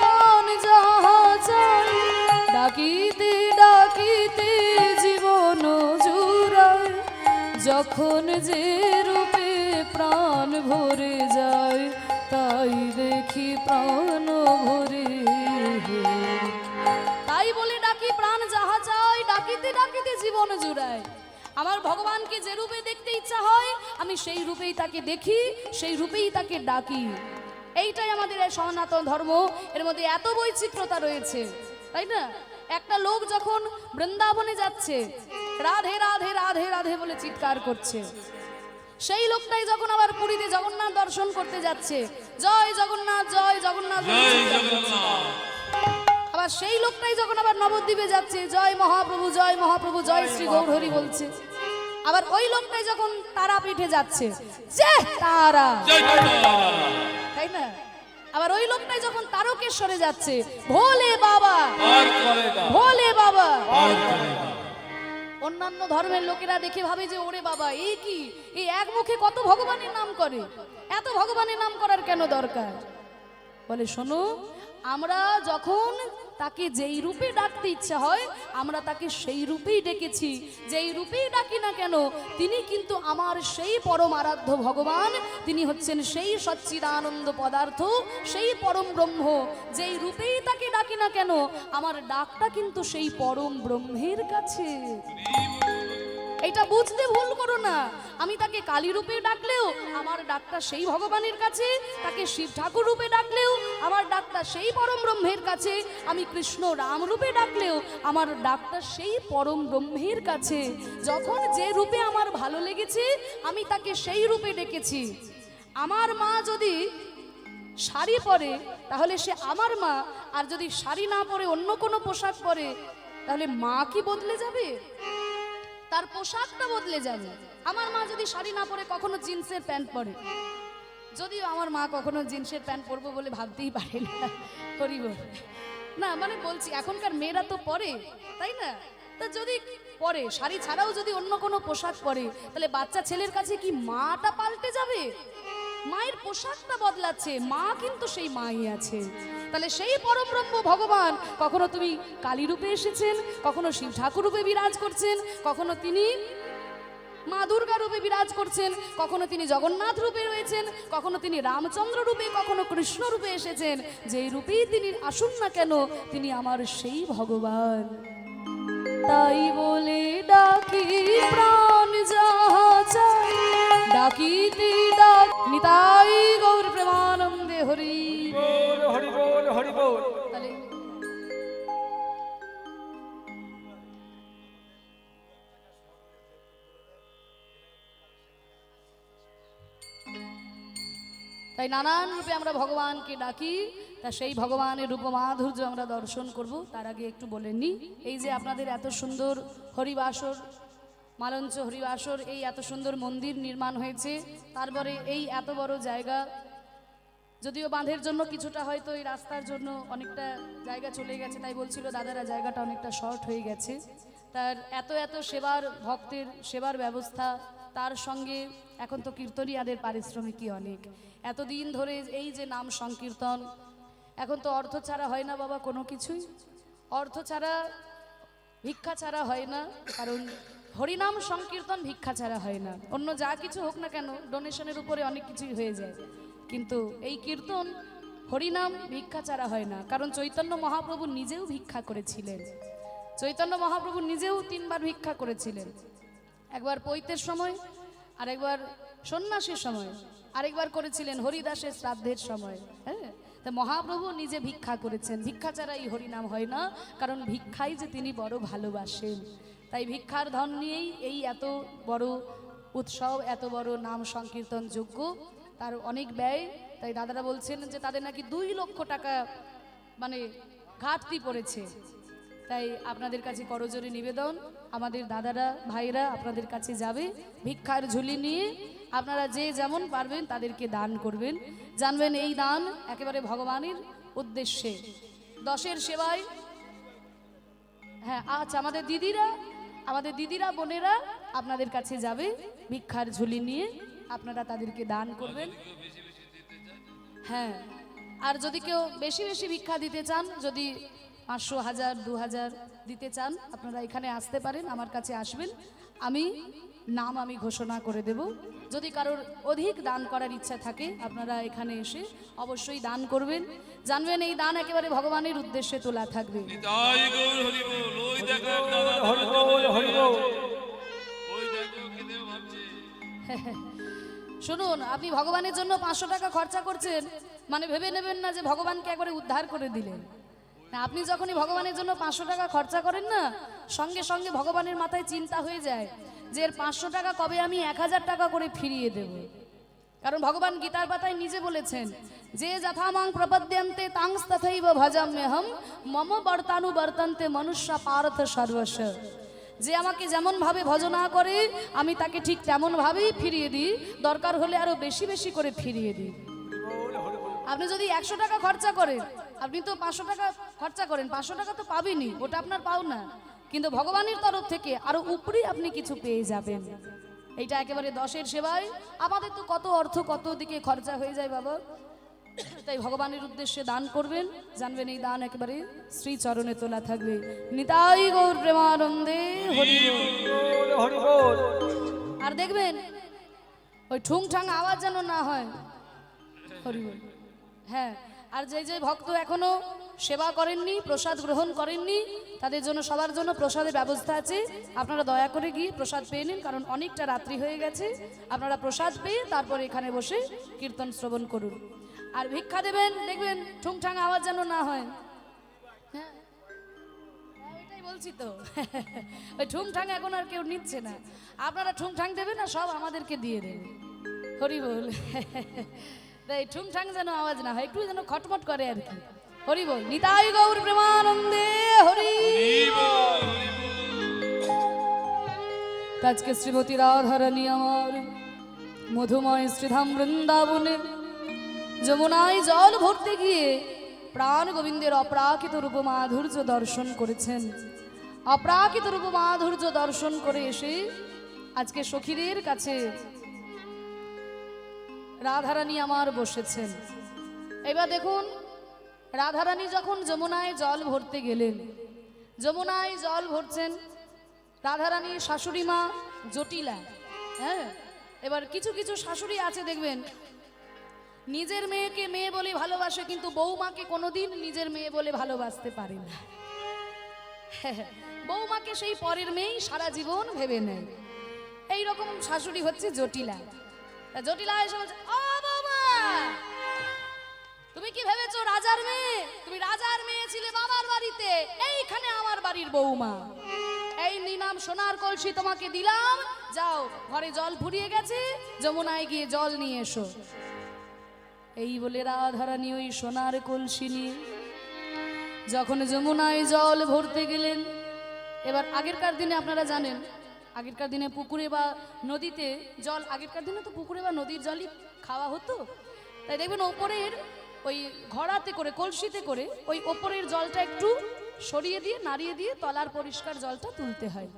প্রাণ যাহা চাই, ডাকিতে ডাকিতে জীবন জুড়ায়। যখন যে রূপে প্রাণ ভরে যায়, তাই দেখি প্রাণ ভরে। তাই বলে ডাকি প্রাণ যাহা চাই, ডাকিতে ডাকিতে জীবন জুড়ায়। আমার ভগবানকে যে রূপে দেখতে ইচ্ছা হয়, আমি সেই রূপেই তাকে দেখি, সেই রূপেই তাকে ডাকি। এইটাই আমাদের এই সনাতন ধর্ম, এর মধ্যে এত বৈচিত্র্যতা রয়েছে, তাই না? একটা লোক যখন বৃন্দাবনে যাচ্ছে, রাধে রাধে রাধে রাধে বলে চিৎকার করছে, সেই লোকটাই যখন আবার পুরীতে জগন্নাথ দর্শন করতে যাচ্ছে, জয় জগন্নাথ জয় জগন্নাথ, আবার সেই লোকটাই যখন আবার নবদ্বীপে যাচ্ছে, জয় মহাপ্রভু জয় শ্রী গৌর হরি বলছে, আবার ওই লোকটাই যখন তারাপীঠে যাচ্ছে, জয় তারা, তাই না? আবার ওই লোকটাই যখন তারকেশ্বরে যাচ্ছে, ভোলে বাবা ভোলে বাবা। অন্যান্য ধর্মের লোকেরা দেখে ভাবে যে ওরে বাবা, এই কি, এই এক মুখে কত ভগবানের নাম করে, এত ভগবানের নাম করার কেন দরকার? বলে শোনো, আমরা যখন তাকে যেই রূপে ডাকতে ইচ্ছা হয় আমরা তাকে সেই রূপেই ডেকেছি, যেই রূপেই ডাকি না কেন তিনি কিন্তু আমার সেই পরম আরাধ্য ভগবান, তিনি হচ্ছেন সেই সচ্চিদানন্দ পদার্থ, সেই পরম ব্রহ্ম। যেই রূপেই তাকে ডাকি না কেন আমার ডাকটা কিন্তু সেই পরম ব্রহ্মের কাছে। এটা বুঝতে ভুল করো না। আমি তাকে কালী রূপে ডাকলেও আমার ডাকটা সেই ভগবানের কাছে, তাকে শিব ঠাকুর রূপে ডাকলেও আমার ডাকটা সেই পরম ব্রহ্মের কাছে, আমি কৃষ্ণ রাম রূপে ডাকলেও আমার ডাকটা সেই পরম ব্রহ্মের কাছে। যখন যে রূপে আমার ভালো লেগেছে আমি তাকে সেই রূপে ডেকেছি। আমার মা যদি শাড়ি পরে তাহলে সে আমার মা, আর যদি শাড়ি না পরে অন্য কোনো পোশাক পরে তাহলে মা কি বদলে যাবে? তার পোশাকটা বদলে যাবে। আমার মা যদি শাড়ি না পরে কখনো জিন্সের প্যান্ট পরে, যদিও আমার মা কখনো জিন্সের প্যান্ট পরবো বলে ভাবতেই পারে না, করিব না, মানে বলছি এখনকার মেয়েরা তো পরে, তাই না? তা যদি পরে শাড়ি ছাড়াও যদি অন্য কোনো পোশাক পরে তাহলে বাচ্চা ছেলের কাছে কি মাটা পাল্টে যাবে? মায়ের পোশাকটা বদলাচ্ছে, মা কিন্তু সেই মাই আছে। তাহলে সেই পরম ব্রহ্ম ভগবান কখনো তুমি কালী রূপে এসেছেন, কখনো শিব ঠাকুর রূপে বিরাজ করছেন, কখনো তিনি মা দুর্গা রূপে বিরাজ করছেন, কখনো তিনি জগন্নাথ রূপে রয়েছেন, কখনো তিনি রামচন্দ্র রূপে, কখনো কৃষ্ণ রূপে এসেছেন। যেই রূপেই তিনি আসুন না কেন তিনি আমার সেই ভগবান। তাই বলে ডাকি প্রাণ যাহা চাই, ডাকিতে ডাক নিতাই গৌর প্রেমানন্দে হরি বল হরি বল হরি বল। তাহলে তাই নানান রূপে আমরা ভগবানকে ডাকি, তা সেই ভগবানের রূপ মাধুর্য আমরা দর্শন করব। তার আগে একটু বলে নি, এই যে আপনাদের এত সুন্দর হরিবাসর, মালঞ্চ হরিবাসর, এই এত সুন্দর মন্দির নির্মাণ হয়েছে, তারপরে এই এত বড় জায়গা, যদিও বাঁধের জন্য কিছুটা হয়তো এই রাস্তার জন্য অনেকটা জায়গা চলে গেছে, তাই বলছিল দাদারা জায়গাটা অনেকটা শর্ট হয়ে গেছে। তার এত এত সেবার, ভক্তের সেবার ব্যবস্থা, তার সঙ্গে এখন তো কীর্তনিয়াদের পারিশ্রমিকই অনেক। এতদিন ধরে এই যে নাম সংকীর্তন, এখন তো অর্থ ছাড়া হয় না বাবা কোনো কিছুই, অর্থ ছাড়া ভিক্ষা ছাড়া হয় না, কারণ হরিনাম সংকীর্তন ভিক্ষা ছাড়া হয় না। অন্য যা কিছু হোক না কেন ডোনেশনের উপরে অনেক কিছুই হয়ে যায়, কিন্তু এই কীর্তন হরিনাম ভিক্ষা ছাড়া হয় না। কারণ চৈতন্য মহাপ্রভু নিজেও ভিক্ষা করেছিলেন, চৈতন্য মহাপ্রভু নিজেও 3 বার ভিক্ষা করেছিলেন, একবার পৈতের সময়, আরেকবার সন্ন্যাসীর সময়, আরেকবার করেছিলেন হরিদাসের শ্রাদ্ধের সময়। হ্যাঁ, তা মহাপ্রভু নিজে ভিক্ষা করেছেন। ভিক্ষা ছাড়া এই হরিনাম হয় না, কারণ ভিক্ষাই যে তিনি বড় ভালোবাসেন। তাই ভিক্ষার ধন নিয়েই এই এত বড় উৎসব, এত বড় নাম সংকীর্তন যোগ্য, তার অনেক ব্যয়। তাই দাদারা বলছেন যে তাদের নাকি 2 লক্ষ টাকা মানে ঘাটতি পড়েছে। তাই আপনাদের কাছে করজোরে নিবেদন, আমাদের দাদারা ভাইরা আপনাদের কাছে যাবে, ভিক্ষার ঝুলি নিয়ে আপনারা যে যেমন পারবেন তাদেরকে দান করবেন। জানবেন এই দান একেবারে ভগবানের উদ্দেশ্যে, 10-এর সেবায়। হ্যাঁ, আচ্ছা, আমাদের দিদিরা বোনেরা আপনাদের কাছে যাবে ভিক্ষার ঝুলি নিয়ে, আপনারা তাদেরকে দান করবেন। হ্যাঁ, আর যদি কেউ বেশি বেশি ভিক্ষা দিতে চান, যদি 500, 1000, 2000 দিতে চান, আপনারা এখানে আসতে পারেন, আমার কাছে আসবেন, আমি ঘোষণা করে দেব। যদি কারোর অধিক দান করার ইচ্ছা থাকে আপনারা এখানে এসে অবশ্যই দান করবেন। জানবেন এই দান একেবারে ভগবানের উদ্দেশ্যে তোলা থাকবে। শুনুন, আপনি ভগবানের জন্য 500 টাকা খরচা করছেন, মানে ভেবে নেবেন না যে ভগবানকে একবারে উদ্ধার করে দিলেন। আপনি যখনই ভগবানের জন্য 500 টাকা খরচা করেন না, সঙ্গে সঙ্গে ভগবানের মাথায় চিন্তা হয়ে যায় যে এর 500 টাকা কবে আমি 1000 টাকা করে ফিরিয়ে দেব। কারণ ভগবান গীতার পাতায় নিজে বলেছেন যে যথামাং প্রপদ্যন্তে তাংস্তথৈব ভজাম্যহম মম বর্তানু বর্তন্তে মনুষ্য পার্থ সর্বস্ব। যে আমাকে যেমন ভাবে ভজনা করে আমি তাকে ঠিক তেমন ভাবেই ফিরিয়ে দিই, দরকার হলে আরো বেশি বেশি করে ফিরিয়ে দিই। আপনি যদি 100 টাকা খরচা করেন, আপনি তো 500 টাকা খরচা করেন, 500 টাকা তো পাবেনই, ওটা আপনার পাওনা, কিন্তু ভগবানের তরফ থেকে আরো উপরি আপনি কিছু পেয়ে যাবেন। এইটা একেবারে 10-এর সেবায়। আমাদের তো কত অর্থ কত দিকে খরচা হয়ে যায় বাবা, তাই ভগবানের উদ্দেশ্যে দান করবেন, জানবেন এই দান একেবারে শ্রী চরণে তোলা থাকবে। নিতাই গৌর প্রেমানন্দে হরি বল হরি বল। আর দেখবেন ওই ঠুংঠাং আওয়াজ যেন না হয়, হরি বল। হ্যাঁ, আর যে যে ভক্ত এখনো সেবা করেননি, প্রসাদ গ্রহণ করেননি, তাদের জন্য সবার জন্য প্রসাদের ব্যবস্থা আছে। আপনারা দয়া করে গিয়ে প্রসাদ পেয়ে নিন, কারণ অনেকটা রাত্রি হয়ে গেছে। আপনারা প্রসাদ পেয়ে তারপর এখানে বসে কীর্তন শ্রবণ করুন। আর ভিক্ষা দেবেন, দেখবেন ঠুংঠাং আওয়াজ যেন না হয়। হ্যাঁ, ওইটাই বলছি তো। ওই ঠুংঠাং এখন আর কেউ নিচ্ছে না। আপনারা ঠুংঠাং দেবেন না, সব আমাদেরকে দিয়ে দেবেন। হরি বল। তাই ঠুংঠাং যেন আওয়াজ না হয়, একটু যেন খটমট করে আর কি। হরি বল। নিতাই গৌর প্রেমানন্দে হরি বল। আজকে শ্রীমতী রাধারানী আমার মধুময় শ্রীধাম বৃন্দাবনে যমুনায় জল ভরতে গিয়ে প্রাণ গোবিন্দের অপ্রাকৃত রূপ মাধুর্য দর্শন করেছেন। অপ্রাকৃত রূপ মাধুর্য দর্শন করে এসে আজকে সখীদের কাছে রাধারানী আমার বসেছেন। এবার দেখুন, রাধারানী যখন যমুনায় জল ভরতে গেলেন, যমুনায় জল ভরছেন রাধারানীর শাশুড়ি মা জটিলা। হ্যাঁ, এবার কিছু কিছু শাশুড়ি আছে দেখবেন নিজের মেয়েকে মেয়ে বলে ভালোবাসে, কিন্তু বৌমাকে কোনোদিন নিজের মেয়ে বলে ভালোবাসতে পারে না। বৌমাকে সেই পরের মেয়েই সারা জীবন ভেবে নেয়। এইরকম শাশুড়ি হচ্ছে জটিলা। জটিলা এসে বলছে, ও বৌমা, তুমি কি ভেবেছো রাজার মেয়ে? তুমি রাজার মেয়ে ছিলে বাবার বাড়িতে, এইখানে আমার বাড়ির বৌমা। এই নিনাম সোনার কলসি তোমাকে দিলাম, যাও ঘরে জল ফুরিয়ে গেছে, যমুনায় গিয়ে জল নিয়ে এসো। এই বলে রাধারানী ওই সোনার কলসি নিয়ে যখন যমুনায় জল ভরতে গেলেন, এবার আগেরকার দিনে আপনারা জানেন, আগেরকার দিনে পুকুরে বা নদীতে জল, আগেরকার দিনে তো পুকুরে বা নদীর জলই খাওয়া হতো। তাই দেখবেন ওপরের ওই ঘড়াতে করে, কলসিতে করে ওই ওপরের জলটা একটু সরিয়ে দিয়ে নাড়িয়ে দিয়ে তলার পরিষ্কার জলটা তুলতে হয়।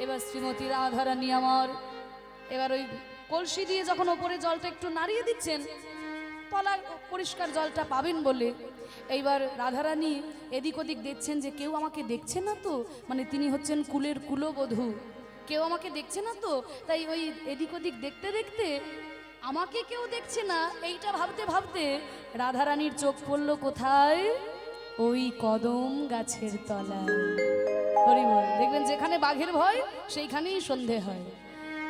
এবার শ্রীমতী রাধারানী আমার এবার ওই কলসি দিয়ে যখন ওপরে জলটা একটু নাড়িয়ে দিচ্ছেন, তলার পরিষ্কার জলটা পাবেন বলে এইবার রাধারানী এদিক ওদিক দেখছেন যে কেউ আমাকে দেখছে না তো, মানে তিনি হচ্ছেন কুলের কুলবধূ, কেউ আমাকে দেখছে না তো। তাই ওই এদিক ওদিক দেখতে দেখতে আমাকে কেউ দেখছে না এইটা ভাবতে ভাবতে রাধারানীর চোখ পড়ল কোথায়? ওই কদম গাছের তলায়। হরি বল। দেখবেন যেখানে বাঘের ভয় সেইখানেই সন্ধে হয়।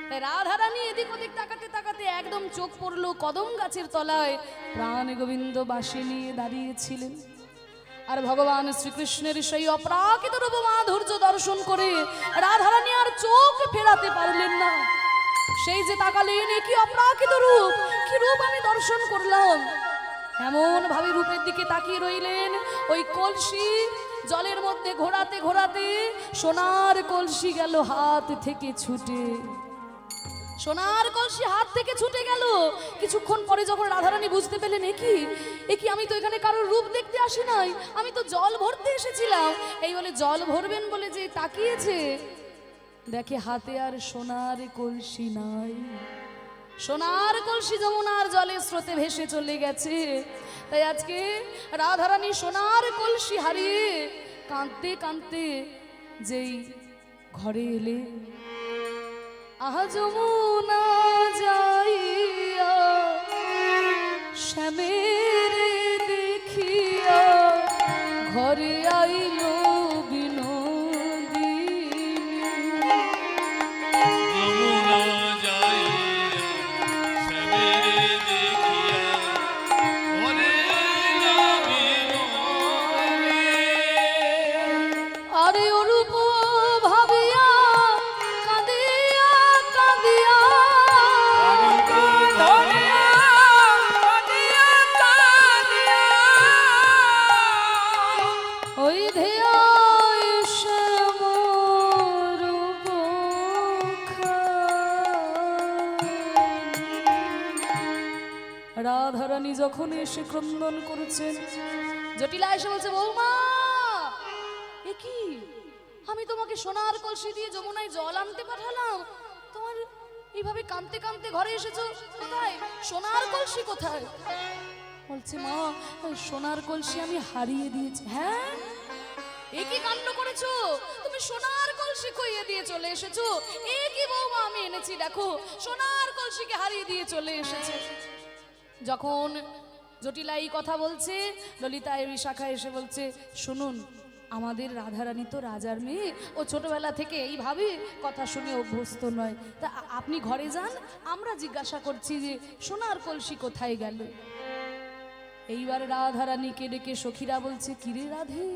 তাই রাধারানী এদিক ওদিক তাকাতে তাকাতে একদম চোখ পড়লো কদম গাছের তলায় প্রাণ গোবিন্দ বাঁশি নিয়ে দাঁড়িয়েছিলেন। আর ভগবান শ্রীকৃষ্ণের সেই অপ্রাকৃত রূপ মাধুর্য দর্শন করে রাধারানী আর চোখ ফেরাতে পারলেন না। সেই যে তাকালেন, কি অপ্রাকৃত রূপ, কি রূপ আমি দর্শন করলাম, এমন ভাবে রূপের দিকে তাকিয়ে রইলেন। ওই কলসি জলের মধ্যে ঘোরাতে ঘোরাতে সোনার কলসি গেল হাত থেকে ছুটে, সোনার কলসি হাত থেকে ছুটে গেল। কিছুক্ষণ পরে যখন রাধারানী বুঝতে পেলেন একি আমি তো এখানে কারোর রূপ দেখতে আসি নাই, আমি তো জল ভরতে এসেছিলাম। এই বলে জল ভরবেন বলে যে তাকিয়েছে, দেখে হাতে আর সোনার কলসি নাই। সোনার কলসি যমুনার জলে স্রোতে ভেসে চলে গেছে। তাই আজকে রাধারানী সোনার কলসি হারিয়ে কাঁদতে কাঁদতে যেই ঘরে এলে, আহা যমুনা যাইয়া শ্যামের দেখিয়া ঘরে আইল যখন এসে ক্রন্দন করেছেন, জটিলা এসে বলছে, বৌমা এ কি, আমি তোমাকে সোনার কলসি দিয়ে যমুনায় জল আনতে পাঠালাম, তোমার এইভাবে কাঁদতে কাঁদতে ঘরে এসেছো, কোথায় সোনার কলসি কোথায়? বলছে, মা সোনার কলসি আমি হারিয়ে দিয়েছি। হ্যাঁ, এ কি কাণ্ড করেছো, তুমি সোনার কলসি খুইয়ে দিয়ে চলে এসেছো? এ কি বৌমা, আমি এনেছি দেখো, সোনার কলসিকে হারিয়ে দিয়ে চলে এসেছে। যখন জটিলা এই কথা বলছে, ললিতা এই শাখা এসে বলছে, শুনুন, আমাদের রাধারানী তো রাজার মেয়ে, ও ছোটবেলা থেকে এইভাবে কথা শুনে অভ্যস্ত নয়, তা আপনি ঘরে যান, আমরা জিজ্ঞাসা করছি যে সোনার কলসি কোথায় গেল। এইবার রাধারানীকে ডেকে সখীরা বলছে, কিরে রাধে,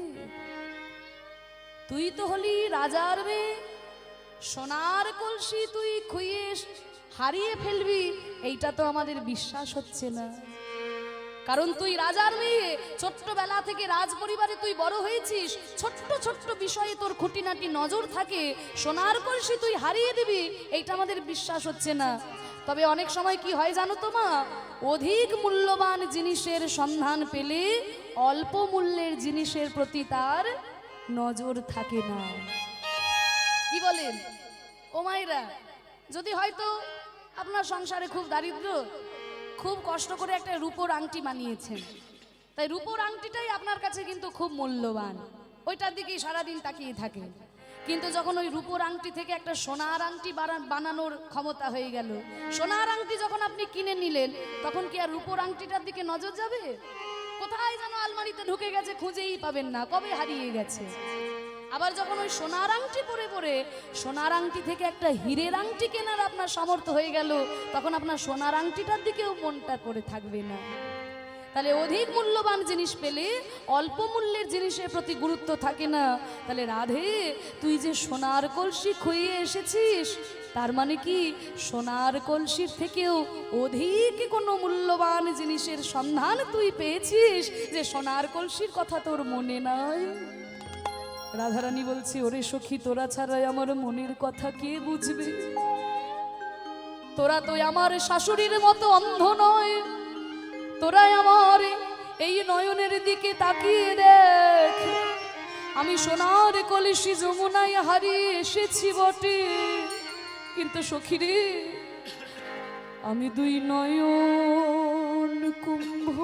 তুই তো হলি রাজার মেয়ে, সোনার কলসি তুই খুইয়ে হারিয়ে ফেলবি, এইটা তো আমাদের বিশ্বাস হচ্ছে না। কারণ তুই রাজার মেয়ে, ছোট্টবেলা থেকে রাজ পরিবারে তুই বড় হয়েছিস, ছোট্ট ছোট্ট বিষয়ে তোর খুঁটিনাটি নজর থাকে, সোনার কলসি তুই হারিয়ে দিবি, এইটা আমাদের বিশ্বাস হচ্ছে না। তবে অনেক সময় কি হয় জানো তো মা, অধিক মূল্যবান জিনিসের সন্ধান পেলে অল্প মূল্যের জিনিসের প্রতি তার নজর থাকে না। কি বলেন ও মায়েরা? যদি হয়তো আপনার সংসারে খুব দারিদ্র, খুব কষ্ট করে একটা রূপোর আংটি বানিয়েছেন, তাই রূপোর আংটিটাই আপনার কাছে কিন্তু খুব মূল্যবান, ওইটার দিকেই সারাদিন তাকিয়ে থাকেন। কিন্তু যখন ওই রূপোর আংটি থেকে একটা সোনার আংটি বানানোর ক্ষমতা হয়ে গেল, সোনার আংটি যখন আপনি কিনে নিলেন, তখন কি আর রূপোর আংটিটার দিকে নজর যাবে? কোথায় যেন আলমারিতে ঢুকে গেছে, খুঁজেই পাবেন না, কবে হারিয়ে গেছে। আবার যখন ওই সোনার আংটি পরে পরে সোনার আংটি থেকে একটা হীরের আংটি কেনার আপনার সামর্থ্য হয়ে গেল, তখন আপনার সোনার আংটিটার দিকেও মনটা পড়ে থাকবে না। তাহলে অধিক মূল্যবান জিনিস পেলে অল্প মূল্যের জিনিসের প্রতি গুরুত্ব থাকে না। তাহলে রাধে, তুই যে সোনার কলসি খুইয়ে এসেছিস, তার মানে কি সোনার কলসির থেকেও অধিক কোনো মূল্যবান জিনিসের সন্ধান তুই পেয়েছিস, যে সোনার কলসির কথা তোর মনে নাই? রাধারানী বলছি, ওরে সখী, তোরা ছাড়াই আমার মনের কথা কে বুঝবে? তোরা তো আমার শাশুড়ির মতো অন্ধ নয়, তোরা আমার এই নয়নের দিকে তাকিয়ে দেখ, আমি সোনার কলসি যমুনায় হারিয়ে এসেছি বটে, কিন্তু সখী রে, আমি দুই নয়ন কুম্ভ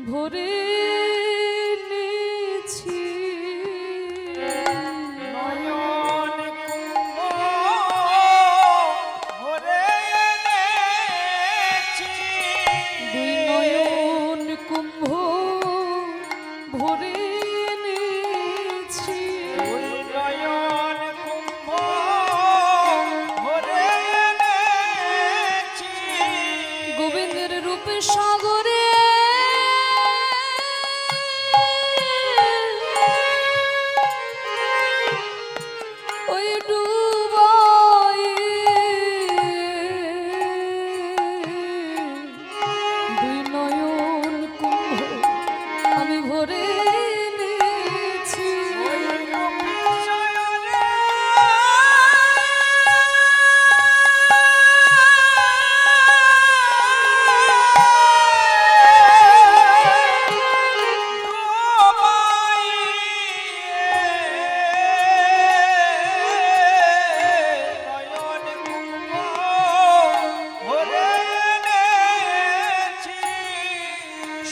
ভরে নিয়েছি, নয়ন কুম্ভ ভরে এনেছি, দুই নয়ন কুম্ভ ভরে নিয়েছি, দুই নয়ন কুম্ভ ভরে এনেছি, গোবিন্দের রূপে সাগরে ওই ডুবাই, দুই নয়ন কুম্ভ আমি ভরে নিয়েছি।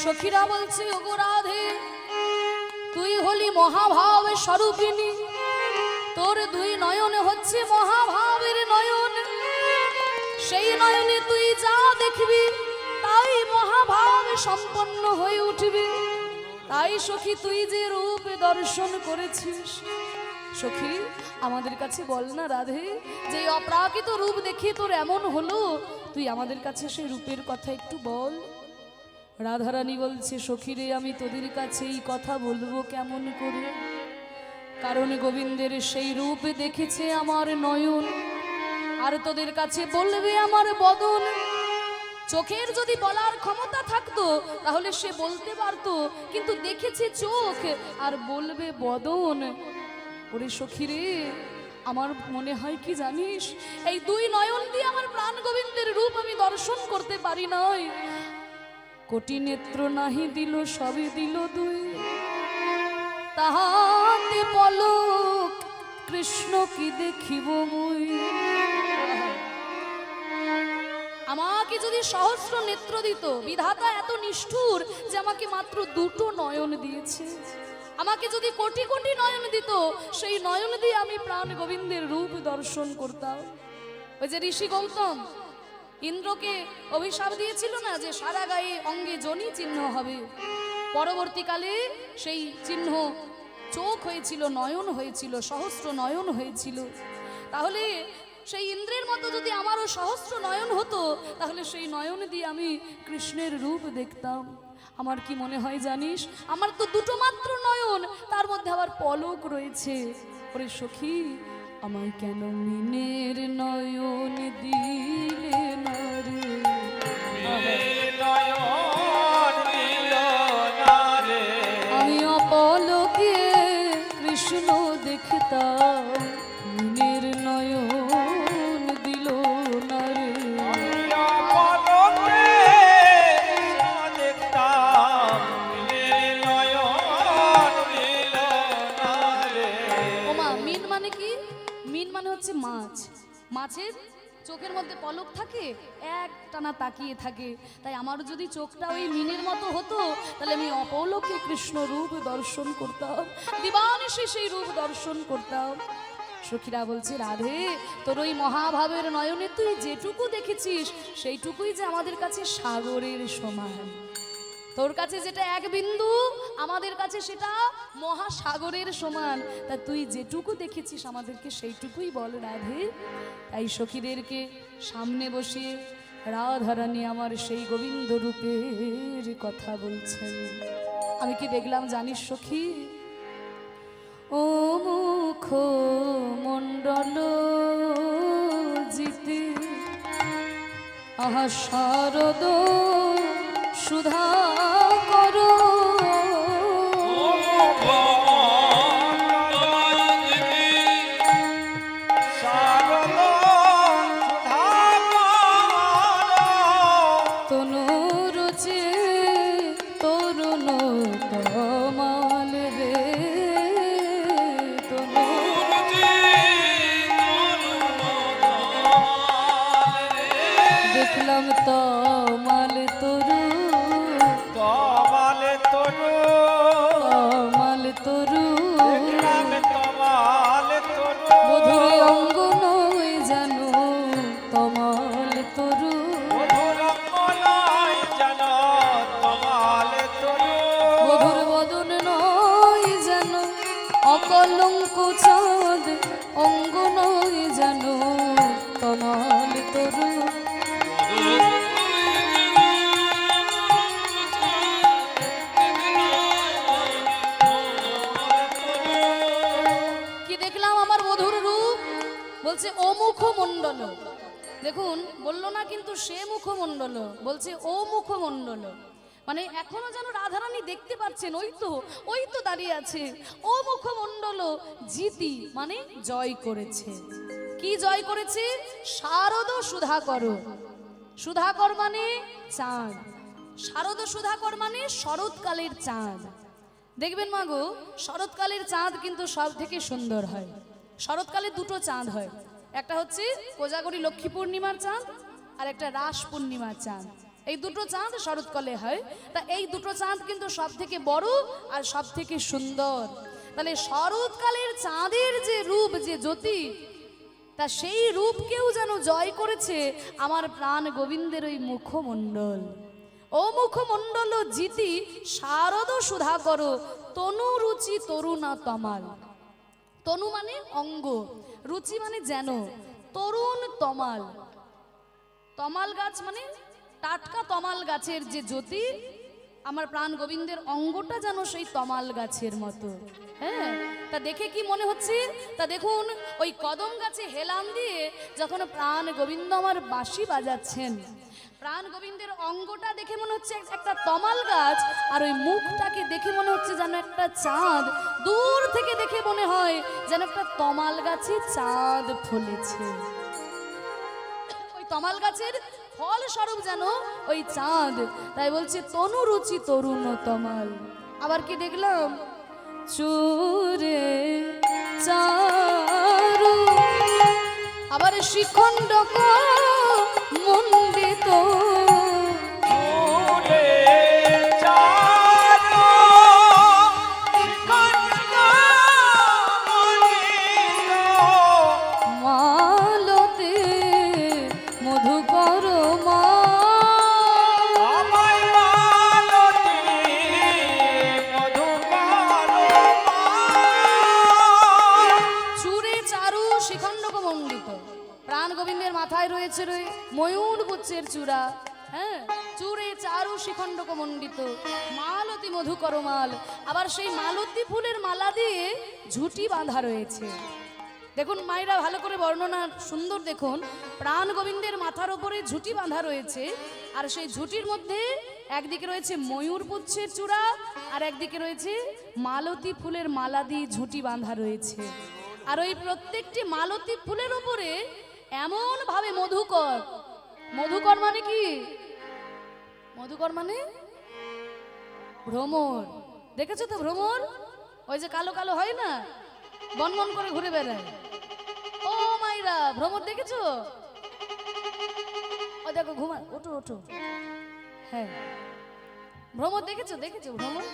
সখীরা বলছে, ওগো রাধে, তুই হলি মহাভাব স্বরূপিণী, তোর দুই নয়ন হচ্ছে মহাভাবের নয়ন, সেই নয়নে তুই যা দেখবি তাই মহাভাব সম্পন্ন হয়ে উঠবে। তাই সখী, তুই যে রূপ দর্শন করেছিস, সখী আমাদের কাছে বল না রাধে, যে অপ্রাকৃত রূপ দেখে তোর এমন হলো, তুই আমাদের কাছে সেই রূপের কথা একটু বল। রাধারানী বলছে, সখীরে, আমি তোদের কাছে এই কথা বলবো কেমন করে? কারণ গোবিন্দের সেই রূপ দেখেছে আমার নয়ন, আর তোদের কাছে বলবে আমার বদন। চোখের যদি বলার ক্ষমতা থাকতো তাহলে সে বলতে পারতো, কিন্তু দেখেছে চোখ আর বলবে বদন। ওরে সখীরে, আমার মনে হয় কি জানিস, এই দুই নয়ন দিয়ে আমার প্রাণ গোবিন্দের রূপ আমি দর্শন করতে পারি নাই। কোটি নেত্র নাহি দিল, সবে দিল দুই, তাহাতে পলক কৃষ্ণ কি দেখিব মুই। আমাকে যদি সহস্র নেত্র দিত, বিধাতা এত নিষ্ঠুর যে আমাকে মাত্র দুটো নয়ন দিয়েছে। আমাকে যদি কোটি কোটি নয়ন দিত, সেই নয়ন দিয়ে আমি প্রাণ গোবিন্দের রূপ দর্শন করতাম। ওই যে ঋষি গৌতম ইন্দ্রকে অভিশাপ দিয়েছিল না যে সারা গায়ে অঙ্গে যোনি চিহ্ন হবে, পরবর্তীকালে সেই চিহ্ন চোখ হয়েছিল, নয়ন হয়েছিল, সহস্র নয়ন হয়েছিল। তাহলে সেই ইন্দ্রের মতো যদি আমারও সহস্র নয়ন হতো, তাহলে সেই নয়ন দিয়ে আমি কৃষ্ণের রূপ দেখতাম। আমার কি মনে হয় জানিস, আমার তো দুটো মাত্র নয়ন, তার মধ্যে আবার পলক রয়েছে। ওরে সখী, আমায় কেন মিনের নয়ন দিলে না রে? আমি অপলকে কৃষ্ণ দেখতাম, মিনের নয়ন দিল না রে। ওমা, মিন মানে কি? মিন মানে হচ্ছে মাছ। মাছের চোখের মধ্যে পলক থাকে, এক টানা তাকিয়ে থাকে। তাই আমার যদি চোখটা ওই মিনের মতো হতো, তাহলে আমি অপলকে কৃষ্ণ রূপ দর্শন করতাম, দিবানিশি সেই রূপ দর্শন করতাম। সখীরা বলছে, রাধে, তোর ওই মহাভাবের নয়নে তুই যেটুকু দেখেছিস, সেইটুকুই যে আমাদের কাছে সাগরের সমান। তোর কাছে যেটা এক বিন্দু, আমাদের কাছে সেটা মহাসাগরের সমান। তা তুই যেটুকু দেখেছিস আমাদেরকে সেইটুকুই বল রাধে। তাই সখীদেরকে সামনে বসিয়ে রাধারানী আমার সেই গোবিন্দ রূপের কথা বলছেন। আমি কি দেখলাম জানিস সখী? ও মুখ মণ্ডল জিতে আহা শারদ সুধা করো, তনুর যে তরুণ কমাল রে, দেখলাম তমাল তরু, তমাল তরু, মধুরে অঙ্গ নয় জানো, তমাল তরু, মধুর বদন নয় জানো, অকলঙ্ক চাঁদ অঙ্গ নয় জানো, তমাল তরু। কি দেখলাম আমার মধুর রূপ? বলছে ও মুখমণ্ডল। দেখুন, বললো না কিন্তু সে মুখমণ্ডল, বলছে ও মুখমণ্ডল। মানে এখনো যেন রাধারানী দেখতে পাচ্ছেন, ওই তো দাঁড়িয়ে আছে। ও মুখমণ্ডল জিতি মানে জয় করেছে। কি জয় করেছে? শারদ সুধাকর। সুধাকর মানে চাঁদ, শারদ সুধাকর মানে শরৎকালের চাঁদ। দেখবেন মাগো, শরৎকালের চাঁদ কিন্তু সব থেকে সুন্দর হয়। শরৎকালে দুটো চাঁদ হয়, একটা হচ্ছে কোজাগরী লক্ষ্মী পূর্ণিমার চাঁদ, আর একটা রাস পূর্ণিমার চাঁদ। এই দুটো চাঁদ শরৎকালে হয়। তা এই দুটো চাঁদ কিন্তু সব থেকে বড় আর সব থেকে সুন্দর। তাহলে শরৎকালের চাঁদের যে রূপ, যে জ্যোতি, তা সেই রূপকেও যেন জয় করেছে আমার প্রাণ গোবিন্দের ওই মুখমণ্ডল। ও মুখমণ্ডল জিতি শারদ সুধা করো, তনু রুচি তরুণা তমাল। তনু মানে অঙ্গ, রুচি মানে যেন, তরুণ তমাল। তমাল গাছ মানে টাটকা তমাল গাছের যে জ্যোতি, আমার প্রাণ গোবিন্দের অঙ্গটা যেন সেই তমাল গাছের মতো। হ্যাঁ, তা দেখে কি মনে হচ্ছে? তা দেখুন, ওই কদম গাছে হেলান দিয়ে যখন প্রাণ গোবিন্দ আমার বাঁশি বাজাচ্ছেন, প্রাণ গোবিন্দের অঙ্গটা দেখে মনে হচ্ছে একটা তমাল গাছ, আর ওই মুখটাকে দেখে মনে হচ্ছে যেন একটা চাঁদ। দূর থেকে দেখে মনে হয় যেন একটা তমাল গাছে চাঁদ ফলেছে। ওই তমাল গাছের ফল স্বরূপ যেন ওই চাঁদ। তাই বলছে তনু রুচি তরুণ তমাল। আবার কি দেখলাম? চুরে চারু, আবার শিখণ্ডক মণ্ডিত, চুরে চারু শিখণ্ডক মণ্ডিত, মালতে মধুকর মা, আমায় মালতী মধুকর মা। চুরে চারু শিখণ্ডক মণ্ডিত। প্রাণ গোবিন্দের মাথায় রয়েছে ময়ূর গুচ্ছের চূড়া। হ্যাঁ, চূড়ে চারু শিখণ্ডক মণ্ডিত, মালতী মধুকর মাল। আবার সেই মালতী ফুলের মালা দিয়ে ঝুঁটি বাঁধা রয়েছে। দেখুন মায়েরা, ভালো করে বর্ণনা সুন্দর দেখুন। প্রাণ গোবিন্দের মাথার উপরে ঝুঁটি বাঁধা রয়েছে, আর সেই ঝুঁটির মধ্যে একদিকে রয়েছে ময়ূর পুচ্ছের চূড়া, আর একদিকে রয়েছে মালতী ফুলের মালা দিয়ে ঝুঁটি বাঁধা রয়েছে। আর ওই প্রত্যেকটি মালতী ফুলের উপরে এমন ভাবে মধুকর, মধুকর মানে কি? মধুকর মানে ভ্রমর। দেখেছো তো ভ্রমর? ওই যে কালো কালো হয় না, বনবন করে ঘুরে বেড়ায়। ও মাইরা, ভ্রমর দেখেছো? ও দেখো ঘুমা, ওঠো ওঠো। হ্যাঁ, ভ্রমর দেখেছো? দেখেছো ভ্রমর?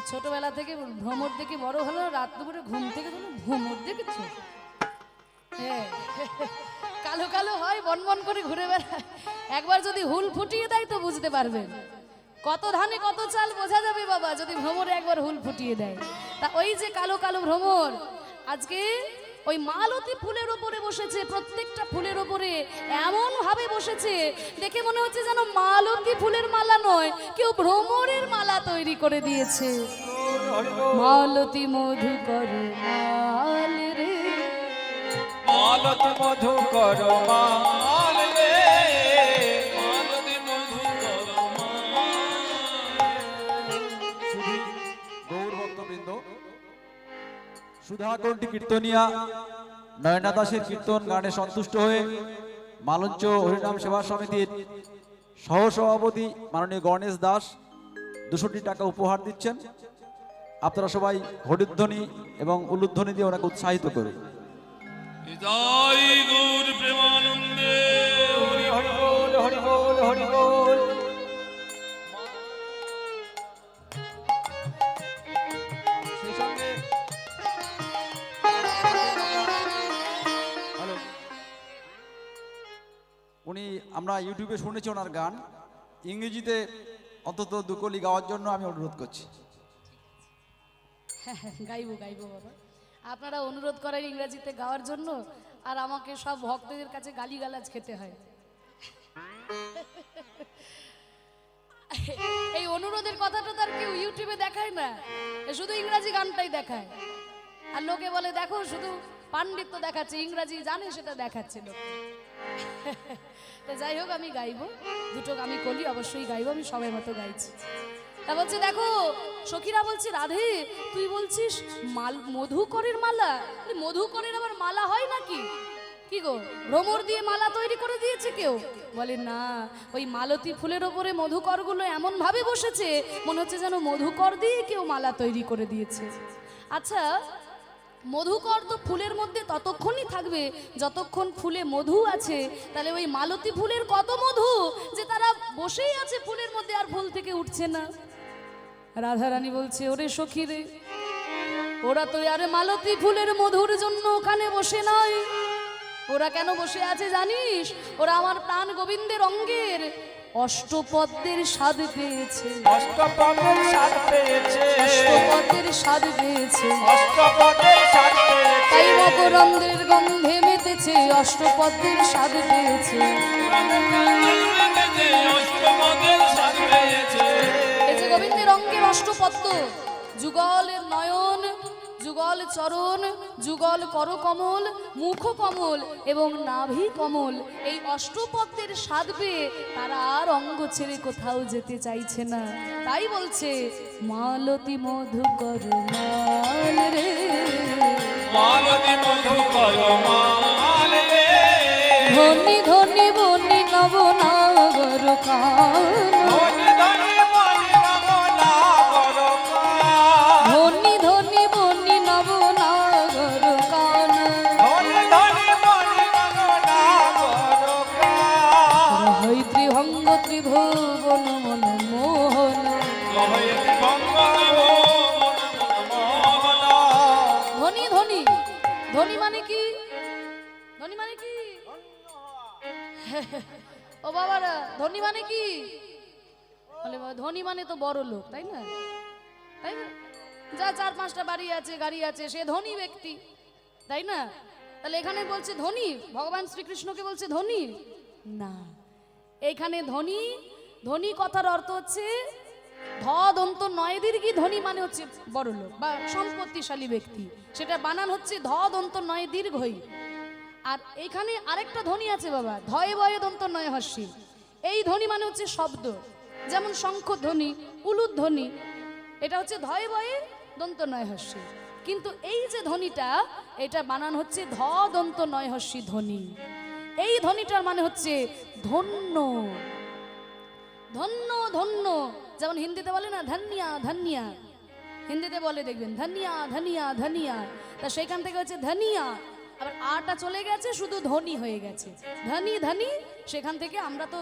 ছোটবেলা থেকে ভ্রমর দেখে বড় হলো, রাত দুপুরে ঘুম থেকে তুমি ভ্রমর দেখেছো? হ্যাঁ, কালো কালো হয়, বনবন করে ঘুরে বেড়ায়। একবার যদি হুল ফুটিয়ে দেয় তো বুঝতে পারবেন। কত ধানে কত চাল বোঝা যাবে বাবা, যদি ভ্রমরে একবার হুল ফুটিয়ে দেয়। তা ওই যে কালো কালো ভ্রমর আজকে ওই মালতী ফুলের উপরে বসেছে, প্রত্যেকটা ফুলের উপরে এমন ভাবে বসেছে দেখে মনে হচ্ছে যেন মালতী ফুলের মালা নয়, কেউ ভ্রমরের মালা তৈরি করে দিয়েছে। মালতী মধুকর মাল রে, মালতী মধুকর মাল রে, মালতী মধুকর গৌর ভক্তবৃন্দ, সুধাকণ্ঠী কীর্তনিয়া নয়না দাসের কীর্তন গানে সন্তুষ্ট হয়ে মালঞ্চ হরিনাম সেবা সমিতির সহসভাপতি মাননীয় গণেশ দাস 200 টাকা উপহার দিচ্ছেন। আপনারা সবাই হরিধ্বনি এবং উলুধ্বনি দিয়ে ওনাকে উৎসাহিত করুন। জয় গৌর প্রেমানন্দে হরি হরি বল, হরি বল, হরি বল। সেই সঙ্গে হ্যালো, উনি আমরা ইউটিউবে শুনেছি ওনার গান, ইংরেজিতে অন্তত 2 কলি গাওয়ার জন্য আমি অনুরোধ করছি। গাইবো গাইবো বাবা, আপনারা অনুরোধ করেন ইংরেজিতে গাওয়ার জন্য, আর আমাকে সব ভক্তদের কাছে গালিগালাজ খেতে হয়। এই অনুরোধের কথাটা তার কেউ ইউটিউবে দেখায় না, শুধু ইংরাজি গানটাই দেখায়। আর লোকে বলে দেখো শুধু পাণ্ডিত্য দেখাচ্ছে, ইংরাজি জানে সেটা দেখাচ্ছে লোক। তো যাই হোক, আমি গাইবো, দুটো আমি কলি অবশ্যই গাইবো, আমি সবাই মতো গাইছি। তা বলছে দেখো সখীরা বলছে রাধে তুই বলছিস মধুকরের মালা, মধুকরের আবার মালা হয় নাকি? কি গো, ভ্রমর দিয়ে মালা তৈরি করে দিয়েছে কেউ? বলে না, ওই মালতী ফুলের ওপরে মধুকরগুলো এমন ভাবে বসেছে মনে হচ্ছে যেন মধুকর দিয়ে কেউ মালা তৈরি করে দিয়েছে। আচ্ছা, মধুকর তো ফুলের মধ্যে ততক্ষণই থাকবে যতক্ষণ ফুলে মধু আছে, তাহলে ওই মালতী ফুলের কত মধু যে তারা বসেই আছে ফুলের মধ্যে, আর ফুল থেকে উঠছে না। রাধারানী বলছে ওরে সখী রে, ওরা তো আরে মালতী ফুলের মধুর জন্য ওখানে বসে নয়, ওরা কেন বসে আছে জানিস? ওরা আমার প্রাণ গোবিন্দের অঙ্গের অষ্টপদ্মের স্বাদ পেয়েছে, অষ্টপদের স্বাদ পেয়েছে, অষ্টপদ্মের স্বাদ পেয়েছে, অষ্টপদের স্বাদ পেয়েছে, তাই মকরন্দের গন্ধে মেতেছে, অষ্টপদ্মের স্বাদ পেয়েছে। যে অষ্টপদের স্বাদ পেয়েছে। এই যে গোবিন্দের অঙ্গের অষ্টপদ্ম, যুগল নয়ন, যুগল চরণ, যুগল করকমল, মুখ কমল এবং নাভি কমল, এই অষ্টপদ্মের স্বাদ পেয়ে তারা আর অঙ্গ ছেড়ে কোথাও যেতে চাইছে না। তাই বলছে মালতী মধুকর মাল রে, মালতী মধুকর মাল রে, ধনি ধনি বনি নবনাগর কান, ধনি ধনি বনি নবনাগর কান, ধনি ধনি বনি নবনাগর কান, ধনি ধনি বনি নবনাগর কান। রহৈ ত্রিভঙ্গ ত্রিভুবন মন মোহন। লহয়তি ভঙ্গ মোহন। ধনী ধনী, ধনী মানে কি? ধনী মানে কি? ও বাবারা, ধনী মানে কি? বলে ধনী মানে তো বড় লোক, তাই না? তাই না? যা 4-5টা বাড়ি আছে, গাড়ি আছে, সে ধনী ব্যক্তি, তাই না? তাহলে এখানে বলছে ধনী, ভগবান শ্রীকৃষ্ণকে বলছে ধনী না। এখানে ধনী, ধনী কথার অর্থ হচ্ছে ধ দন্ত নয় দীর্ঘি, ধনী মানে হচ্ছে বড় লোক বা সম্পত্তিশালী ব্যক্তি, সেটা বানান হচ্ছে ধ দন্ত নয় দীর্ঘই। আর এখানে আরেকটা ধ্বনি আছে বাবা, ধয়ে বয়ে দন্ত নয় হস্যি, এই ধ্বনি মানে হচ্ছে শব্দ, যেমন শঙ্খ ধ্বনি, উলুদ ধ্বনি, এটা হচ্ছে ধয়ে বয়ে দন্ত নয় হস্যি। কিন্তু এই যে ধ্বনিটা, এটা বানান হচ্ছে ধ দন্ত নয় হস্যি ধ্বনি। এই ধ্বনিটার মানে হচ্ছে ধন্য, ধন্য ধন্য, যেমন হিন্দিতে বলে না ধন্যা ধন্যা, হিন্দিতে বলে দেখবেন ধনিয়া ধনিয়া ধনিয়া, তা সেখান থেকে হচ্ছে ধনিয়া, আবার আটা চলে গেছে, শুধু ধ্বনি হয়ে গেছে ধনি ধনি, সেখান থেকে আমরা তো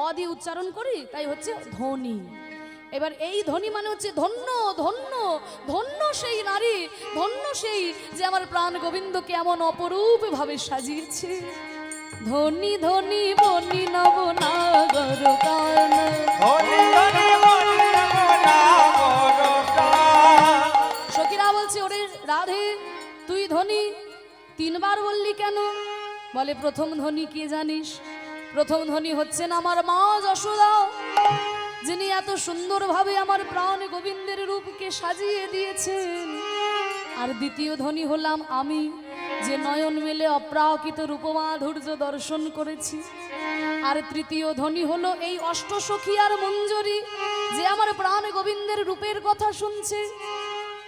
অ দিয়ে উচ্চারণ করি, তাই হচ্ছে ধ্বনি। এবার এই ধ্বনি মানে হচ্ছে ধন্য ধন্য, ধন্য সেই নারী, ধন্য সেই যে আমার প্রাণ গোবিন্দকে এমন অপরূপ ভাবে সাজিয়েছে। ধনী ধনী বনি নবনাগর কান, ধনি ধনি বনি নবনাগর কান। সখীরা বলছে ওরে রাধে, তুই ধনী 3 বার বললি কেন? বলে প্রথম ধ্বনি কি জানিস? প্রথম ধ্বনি হচ্ছেন আমার মা যশোদা, যিনি এত সুন্দরভাবে আমার প্রাণ গোবিন্দের রূপকে সাজিয়ে দিয়েছেন। আর দ্বিতীয় ধ্বনি হলাম আমি, যে নয়ন মেলে অপ্রাকৃত রূপমাধুর্য দর্শন করেছি। আর তৃতীয় ধ্বনি হলো এই অষ্টসখী আর মঞ্জরি, যে আমার প্রাণ গোবিন্দের রূপের কথা শুনছে।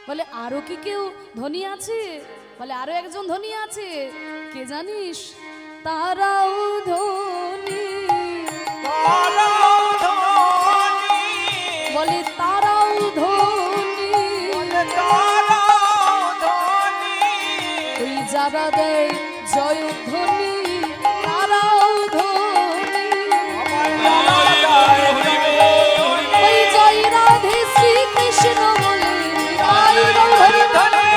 বলে আরো কি কেউ ধ্বনি আছে? বলে আরো একজন ধ্বনি আছে, কে জানিস? তারাও ধ্বনি, তারাও ধনি, বলে তারাও ধ্বনি, তারাও ধনি, ওই যারা দেয় জয়ধ্বনি, তারাও ধ্বনি, ওই জয় রাধে শ্রীকৃষ্ণ বলে তাই হরি ধনি,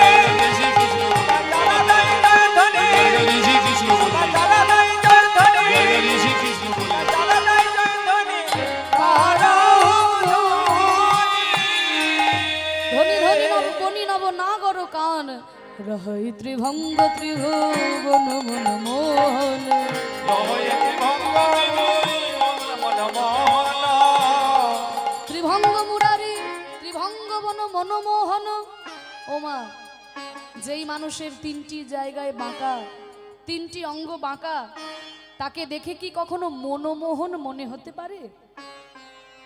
ধনি ধনি বনি নব নাগর কান, রহৈ ত্রিভঙ্গ ত্রিভুবন মন মোহন। লহয়তি ভঙ্গ মন মোহন। ত্রিভঙ্গ মুরারি ত্রিভঙ্গ বন মনমোহন। ওমা, যেই মানুষের 3টি জায়গায় বাঁকা, 3টি অঙ্গ বাঁকা, তাকে দেখে কি কখনো মনমোহন মনে হতে পারে?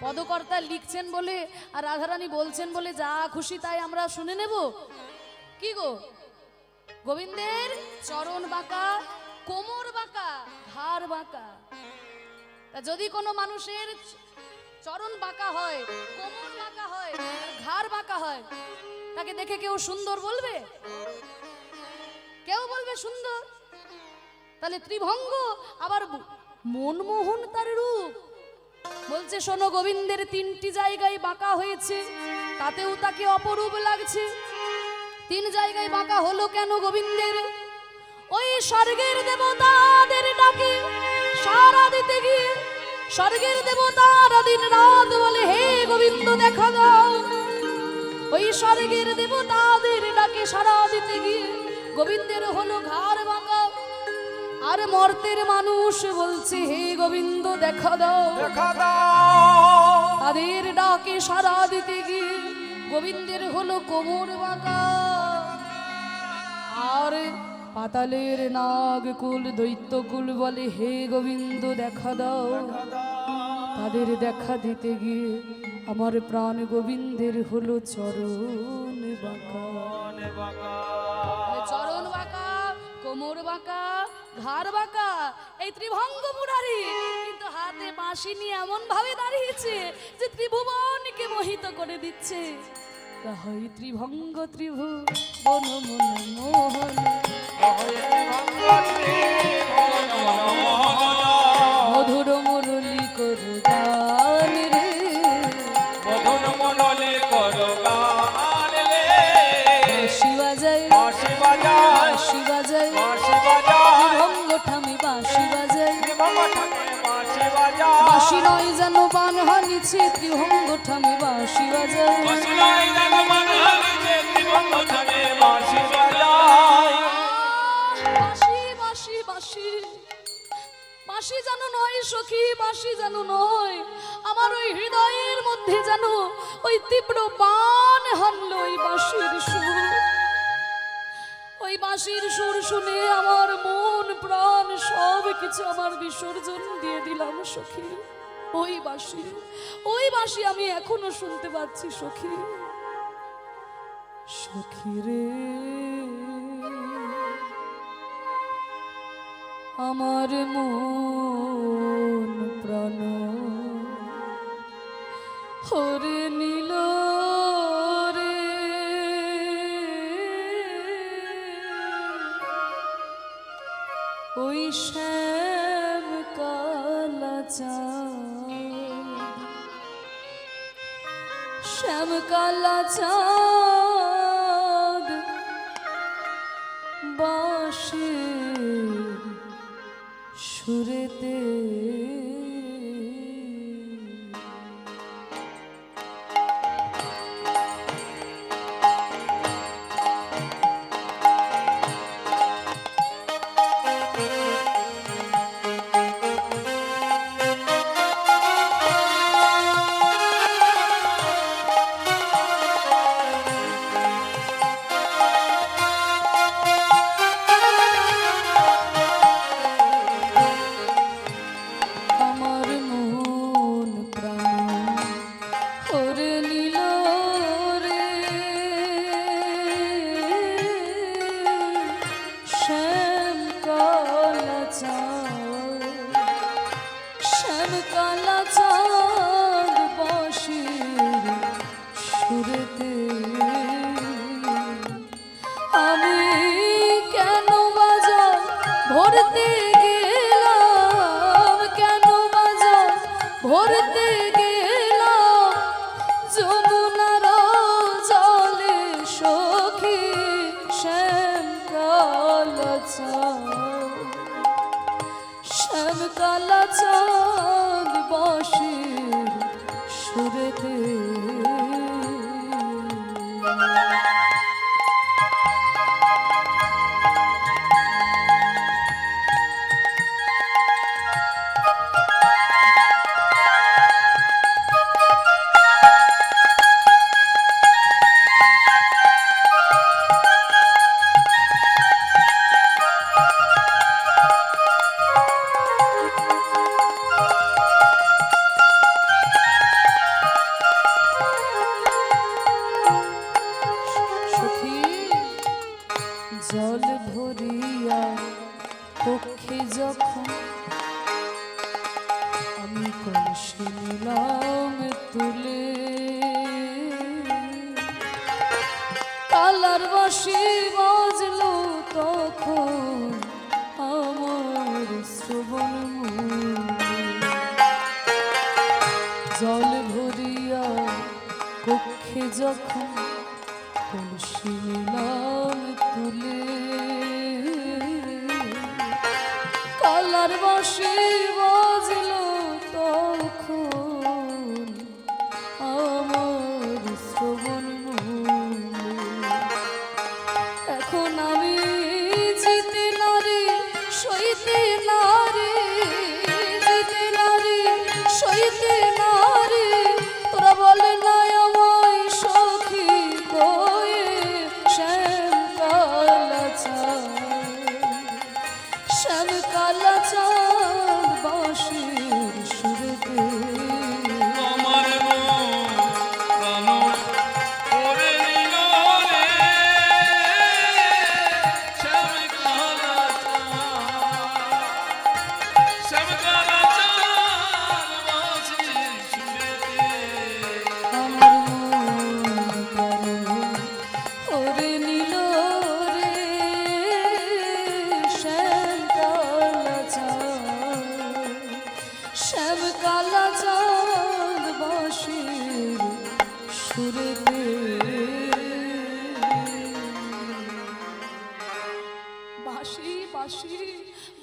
পদকর্তা লিখছেন বলে আর রাধারানী বলছেন বলে যা খুশি তাই আমরা শুনে নেব? কি গো, গোবিন্দের চরণ বাঁকা, কোমর বাঁকা, ঘাড় বাঁকা। তা যদি কোনো মানুষের চরণ বাঁকা হয়, কোমর বাঁকা হয়, ঘাড় বাঁকা হয়, তাকে দেখে কেউ সুন্দর বলবে? কেউ বলবে সুন্দর? তাহলে ত্রিভঙ্গ আবার মনমোহন তার রূপ। বলছে শোনো, গোবিন্দের 3টি জায়গায় বাঁকা হয়েছে, তাতেও তাকে অপরূপ লাগছে। 3 জায়গায় বাঁকা হলো কেন গোবিন্দের? ওই স্বর্গের দেবতাদের ডাকে সারা দিতে গিয়ে স্বর্গের দেবতারা দিন রাত বলে হে গোবিন্দ দেখা দাও। ওই স্বর্গের দেবতাদের ডাকে সারা দিতে গিয়ে গোবিন্দের হলো ঘাড় বাঁকা। আর মর্তের মানুষ বলছে হে গোবিন্দ দেখা দাও। দেখা দাও তাদের ডাকে সাড়া দিতে গিয়ে গোবিন্দের হলো কোমর বাঁকা। আর পাতালের নাগকুল দৈত্যকুল বলে হে গোবিন্দ দেখা দাও। তাদের দেখা দিতে গিয়ে আমার প্রাণ গোবিন্দের হলো চরণ বাঁকা। চরণ বাঁকা, কোমর বাঁকা, ঘাড় বাঁকা, এই ত্রিভঙ্গ মুরারি কিন্তু হাতে বাঁশি নিয়ে এমন ভাবে দাঁড়িয়েছে যে ত্রিভুবনকে মোহিত করে দিচ্ছে। হয় ত্রিভঙ্গ ত্রিভুবন মন মোহন, মধুর মুরলি করু গান রে, মধুর মনলে করো গান রে। বাঁশি বাজাই বাঁশি বাজায় বাঁশি বাজাই বাঁশি বাজায় ত্রিভঙ্গ ঠামি বাঁশি বাজাই। ত্রিভঙ্গঠামে বাঁশি বাজায় বাঁশি নয় যেন বান হানিছে ত্রিভঙ্গ ঠামি বাঁশি বাজাই। বাসিলাই রাগমান হারিছে ত্রিভঙ্গঠানে বাঁশি বাজায় বাঁশি বাঁশি বাঁশি বাঁশি যেন নয় সখী, বাঁশি যেন নয়, আমার ওই হৃদয়ের মধ্যে যেন ওই তীব্র বান হানলো ওই বাঁশির সুর। ওই বাঁশির সুর শুনে আমার মন প্রাণ সব কিছু আমার বিসর্জন দিয়ে দিলাম সখী। ওই বাঁশি, ওই বাঁশি আমি এখনো শুনতে পাচ্ছি সখী। সখী রে আমার মন প্রাণ হরে নীল রে, ওই শ্যাম কালা চাঁদ, শ্যাম কালা চাঁদ বাঁশির সুরেতে আমার মন প্রাণ ওরে নীল রে, শ্যাম কালা চাঁদ, শ্যাম কালা চাঁদ বাঁশির সুরেতে আমি কেন বাজার ভরতে গেলাম, কেন বাজার ভরতে গেলাম যমুনার জলে সখী। শ্যাম কালা চাঁদ, শ্যাম কালা চাঁদ বাঁশির সুরেতে সখী জল ভরিয়া পক্ষে যখন আমি কলসি নিলাম তুলে, কালার বাঁশি বাজলো তখন আমার শ্রবণ মূলে। জল ভরিয়া কক্ষে যখন কলসি নিলাম তুলে, কালার বাঁশি বাজলো তখন আমার শ্রবণ মূলে। এখন আমি জিতে নারী সইতে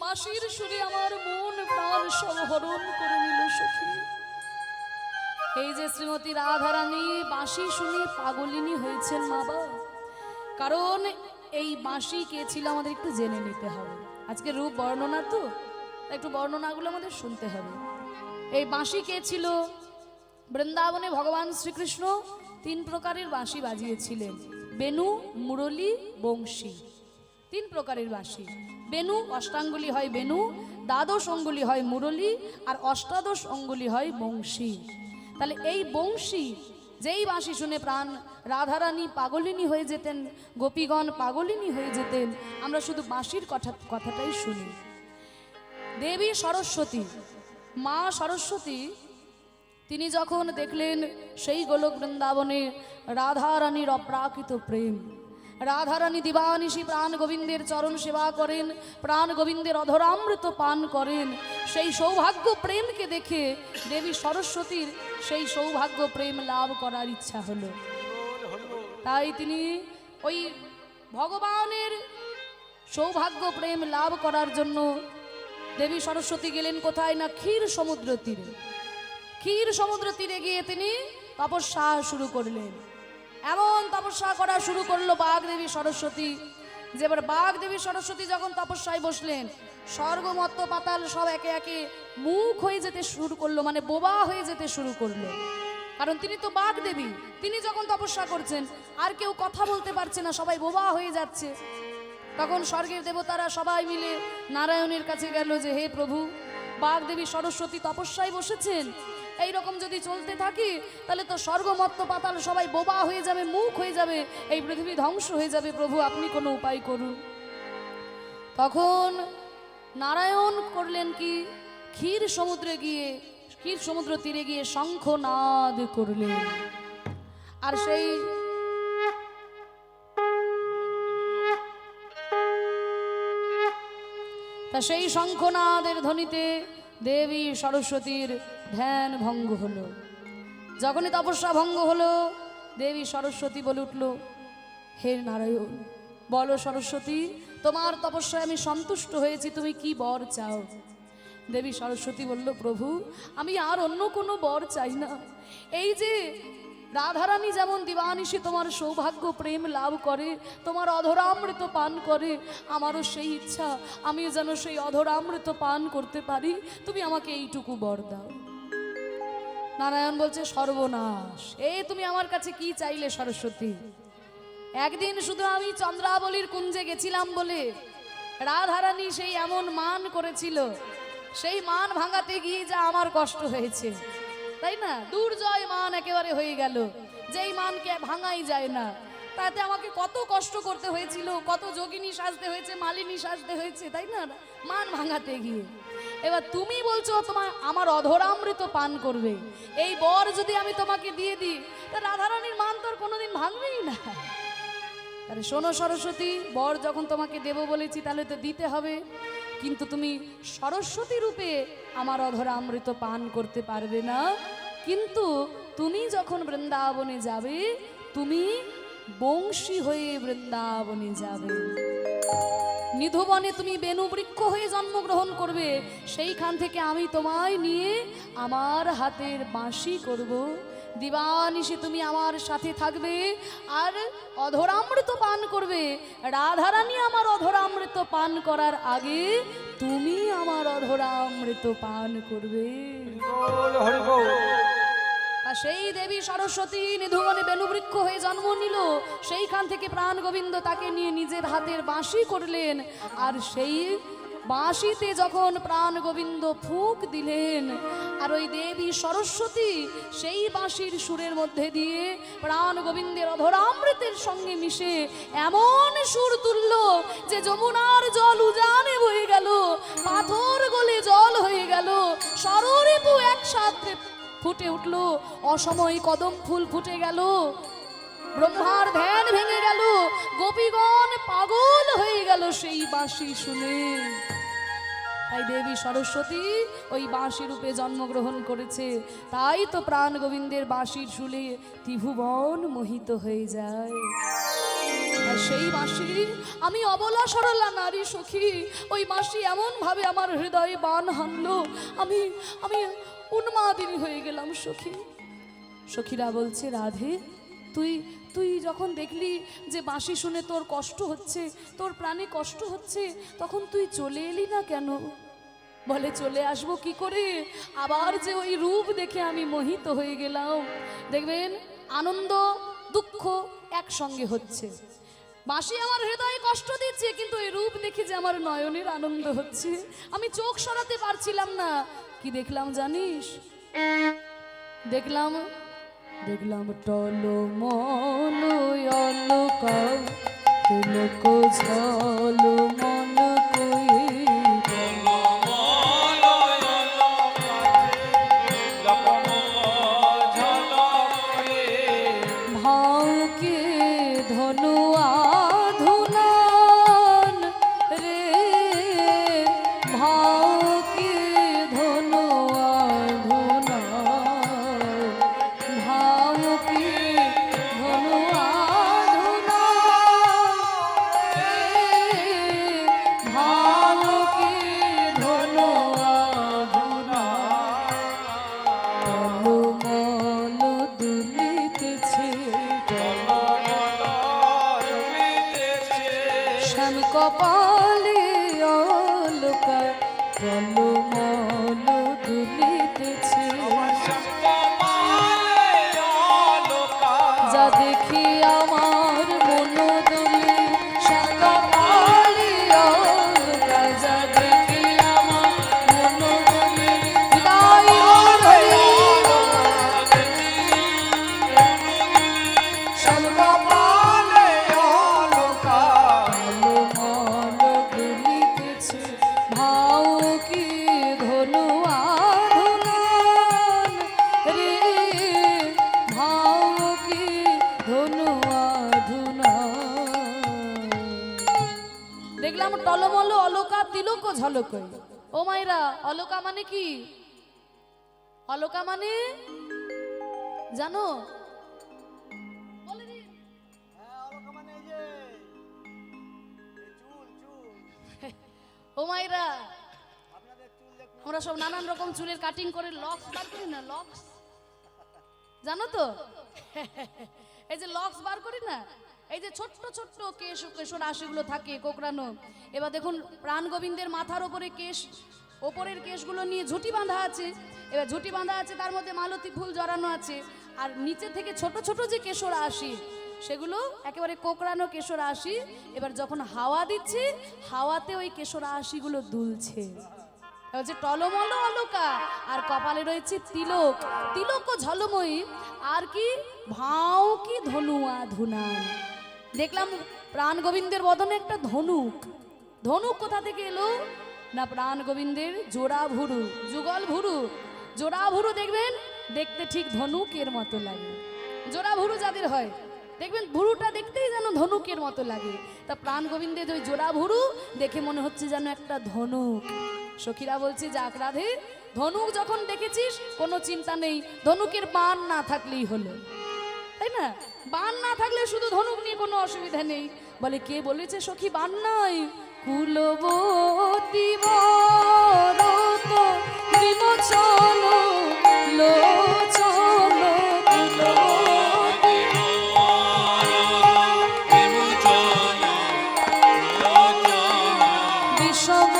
বাঁশির সুরে আমার মন প্রাণ সব হরণ করে নিল সখী। এই যে শ্রীমতী রাধারানী বাঁশি শুনে পাগলিনী হয়েছেন মা বাবা, কারণ এই বাঁশি কে ছিল আমাদের একটু জেনে নিতে হবে। আজকে রূপ বর্ণনা তো, একটু বর্ণনাগুলো আমাদের শুনতে হবে। এই বাঁশি কে ছিল? বৃন্দাবনে ভগবান শ্রীকৃষ্ণ 3 প্রকারের বাঁশি বাজিয়েছিলেন, বেনু, মুরলী, বংশী। 3 প্রকারের বাঁশি। বেনু অষ্টাঙ্গুলি হয় বেনু, দ্বাদশ অঙ্গুলি হয় মুরলী, আর অষ্টাদশ অঙ্গুলি হয় বংশী। তাহলে এই বংশী, যেই বাঁশি শুনে প্রাণ রাধারানী পাগলিনী হয়ে যেতেন, গোপীগণ পাগলিনী হয়ে যেতেন। আমরা শুধু বাঁশির কথাটাই শুনি। দেবী সরস্বতী, মা সরস্বতী, তিনি যখন দেখলেন সেই গোলক বৃন্দাবনে রাধারানীর অপ্রাকৃত প্রেম, রাধারানী দিবানিশি প্রাণ গোবিন্দের চরণ সেবা করেন, প্রাণ গোবিন্দের অধরামৃত পান করেন, সেই সৌভাগ্য প্রেমকে দেখে দেবী সরস্বতীর সেই সৌভাগ্য প্রেম লাভ করার ইচ্ছা হলো। তাই তিনি ওই ভগবানের সৌভাগ্য প্রেম লাভ করার জন্য দেবী সরস্বতী গেলেন কোথায় না ক্ষীর সমুদ্র তীরে। ক্ষীর সমুদ্র তীরে গিয়ে তিনি তপস্যা শুরু করলেন। এমন তপস্যা করা শুরু করলো বাগদেবী সরস্বতী, যে এবার বাগদেবী সরস্বতী যখন তপস্যায় বসলেন, স্বর্গ মর্ত্য পাতাল সব একে একে মুখ হয়ে যেতে শুরু করলো, মানে বোবা হয়ে যেতে শুরু করলো। কারণ তিনি তো বাগদেবী, তিনি যখন তপস্যা করছেন আর কেউ কথা বলতে পারছে না, সবাই বোবা হয়ে যাচ্ছে। তখন স্বর্গের দেবতারা সবাই মিলে নারায়ণের কাছে গেল যে হে প্রভু, বাগদেবী সরস্বতী তপস্যায় বসেছেন, এই রকম যদি চলতে থাকে তাহলে তো স্বর্গ মর্ত্য পাতাল সবাই বোবা হয়ে যাবে, মুখ হয়ে যাবে, এই পৃথিবী ধ্বংস হয়ে যাবে। প্রভু আপনি কোনো উপায় করুন। তখন নারায়ণ করলেন কি, ক্ষীর সমুদ্র তীরে গিয়ে শঙ্খনাদ করলেন। আর সেই শঙ্খনাদের ধ্বনিতে দেবী সরস্বতীর ধ্যান ভঙ্গ হলো। যখনই তপস্যা ভঙ্গ হলো, দেবী সরস্বতী বলে উঠল, হে নারায়ণ, বলো সরস্বতী, তোমার তপস্যায় আমি সন্তুষ্ট হয়েছি, তুমি কি বর চাও? দেবী সরস্বতী বলল, প্রভু আমি আর অন্য কোনো বর চাই না। এই যে রাধারানী যেমন দিবানিশি তোমার সৌভাগ্য প্রেম লাভ করে, তোমার অধরামৃত পান করে, আমারও সেই ইচ্ছা, আমি যেন সেই অধরামৃত পান করতে পারি, তুমি আমাকে এইটুকু বর দাও। নারায়ণ বলছে, সর্বনাশ, এই তুমি আমার কাছে কি চাইলে সরস্বতী? একদিন শুধু আমি চন্দ্রাবলীর কুঞ্জে গেছিলাম বলে রাধারানী সেই এমন মান করেছিল, সেই মান ভাঙাতে গিয়ে যা আমার কষ্ট হয়েছে, তাই না? দুর্জয় মান একেবারে হয়ে গেল, যেই মানকে ভাঙাই যায় না। তাতে আমাকে কত কষ্ট করতে হয়েছিল, কত যোগিনী সাজতে হয়েছে, মালিনী সাজতে হয়েছে, তাই না, মান ভাঙাতে গিয়ে। এবার তুমি বলছো তোমার আমার অধরামৃত পান করবে, এই বর যদি আমি তোমাকে দিয়ে দিই, তা রাধারানীর মান তো আর কোনোদিন ভাঙবেই না। তাহলে শোনো সরস্বতী, বর যখন তোমাকে দেব বলেছি তাহলে তো দিতে হবে, কিন্তু তুমি সরস্বতী রূপে আমার অধরামৃত পান করতে পারবে না। কিন্তু তুমি যখন বৃন্দাবনে যাবে, তুমি বংশী হয়ে বৃন্দাবনে যাবে, নিধুবনে তুমি বেনু বৃক্ষ হয়ে জন্মগ্রহণ করবে, সেইখান থেকে আমি তোমায় নিয়ে আমার হাতের বাঁশি করব, দিবানিশি তুমি আমার সাথে থাকবে আর অধরামৃত পান করবে। রাধারানী আমার অধরামৃত পান করার আগে তুমি আমার অধরামৃত পান করবে। আর সেই দেবী সরস্বতী নিধুবনে বেনুবৃক্ষ হয়ে জন্ম নিল, সেইখান থেকে প্রাণ গোবিন্দ তাকে নিয়ে নিজের হাতের বাঁশি করলেন। আর সেই বাঁশিতে যখন প্রাণ গোবিন্দ ফুঁক দিলেন, আর ওই দেবী সরস্বতী সেই বাঁশির সুরের মধ্যে দিয়ে প্রাণ গোবিন্দের অধরামৃতের সঙ্গে মিশে এমন সুর তুলল যে যমুনার জল উজানে বয়ে গেল, পাথর গলে জল হয়ে গেল, সররিপু একসাথে ফুটে উঠল, অসময় কদম ফুল ফুটে গেল, ব্রহ্মার ধ্যান ভেঙে গেল, গোপীগণ পাগল হয়ে গেল সেই বাঁশি শুনে। তাই দেবী সরস্বতী ওই বাঁশি রূপে জন্মগ্রহণ করেছে, তাই তো প্রাণ গোবিন্দের বাঁশির সুরে ত্রিভুবন মোহিত হয়ে যায়। আর সেই মাসি, আমি অবলা সরলা নারী সখী, ওই মাসি এমন ভাবে আমার হৃদয়ে বান হানলো, আমি আমি উন্মাদিনী হয়ে গেলাম সখী। সখীরা বলছে, রাধে তুই তুই যখন দেখলি যে বাঁশি শুনে তোর কষ্ট হচ্ছে, তোর প্রাণে কষ্ট হচ্ছে, তখন তুই চলে এলি না কেন? বলে, চলে আসবো কি করে, আবার যে ওই রূপ দেখে আমি মোহিত হয়ে গেলাম। দেখবেন আনন্দ দুঃখ একসঙ্গে হচ্ছে। বাঁশি আমার হৃদয়ে কষ্ট দিচ্ছে, কিন্তু এই রূপ দেখে যে আমার নয়নের আনন্দ হচ্ছে, আমি চোখ সরাতে পারছিলাম না। কি দেখলাম জানিস? দেখলাম টলমল অলকা তিলক ঝলমল কই, ভাউকে ধনু আধুনান রে, ভাউকে ধনু আধুনান, ভাউকে ধনু আধুনান রে, ভাউকে ধনু আধুনান, টলমল দুলিতেছে শ্যাম কপালে অলকা, টলমল দুলিতেছে যা দেখি আমার মন দোলে, শ্যাম কপালে অলকা, যা দেখি আমার মন দোলে, হৃদয় দোলে, শ্যাম কপালে অলকা, টলমল দুলিতেছে ভাউকি ধনু আধুনান রে, ভাউকি ধনু আধুনান। দেখলাম টলমল অলকা তিলক ঝলক। ও মাইরা, অলকা মানে কি? অলকা মানে জানো? বলে দিন। ও মাইরা, আমরা সব নানান রকম চুলের কাটিং করে লক্স বার করি না, লক্স জানো তো? এই যে লক্স বার করি না, এই যে ছোট্ট ছোট্ট কেশ কেশর রাশিগুলো থাকে কোকড়ানো। এবার দেখুন প্রাণ গোবিন্দের মাথার ওপরে কেশ, ওপরের কেশগুলো নিয়ে ঝুঁটি বাঁধা আছে। এবার ঝুঁটি বাঁধা আছে, তার মধ্যে মালতী ফুল জড়ানো আছে, আর নিচে থেকে ছোট ছোট যে কেশর রাশি সেগুলো একেবারে কোকড়ানো কেশর রাশি। এবার যখন হাওয়া দিচ্ছে, হাওয়াতে ওই কেশর রাশিগুলো দুলছে। হচ্ছে টলমল অলকা, আর কপালে রয়েছে তিলক, তিলক ঝলময়ী, আর কি ভাও কি ধনু আধুনান। দেখলাম প্রাণ গোবিন্দের বদনে একটা ধনুক। ধনুক কোথা থেকে এলো না? প্রাণ গোবিন্দের জোড়া ভুরু, যুগল ভুরু। জোড়া ভুরু দেখবেন দেখতে ঠিক ধনুকের মতো লাগে। জোড়া ভুরু যাদের হয় দেখবেন ভুরুটা দেখতেই যেন ধনুকের মতো লাগে। তা প্রাণ গোবিন্দের ওই জোড়া ভুরু দেখে মনে হচ্ছে যেন একটা ধনুক। সখীরা বলছে, যাক রাধে, ধনুক যখন দেখেছিস কোনো চিন্তা নেই, ধনুকের বাণ না থাকলেই হলো, তাই না? বাণ না থাকলে শুধু ধনুক নিয়ে কোনো অসুবিধা নেই। বলে, কে বলেছে সখী বাণ নাই? কুলবতী বরত বিমোচন লোচন, কুলবতী বিষম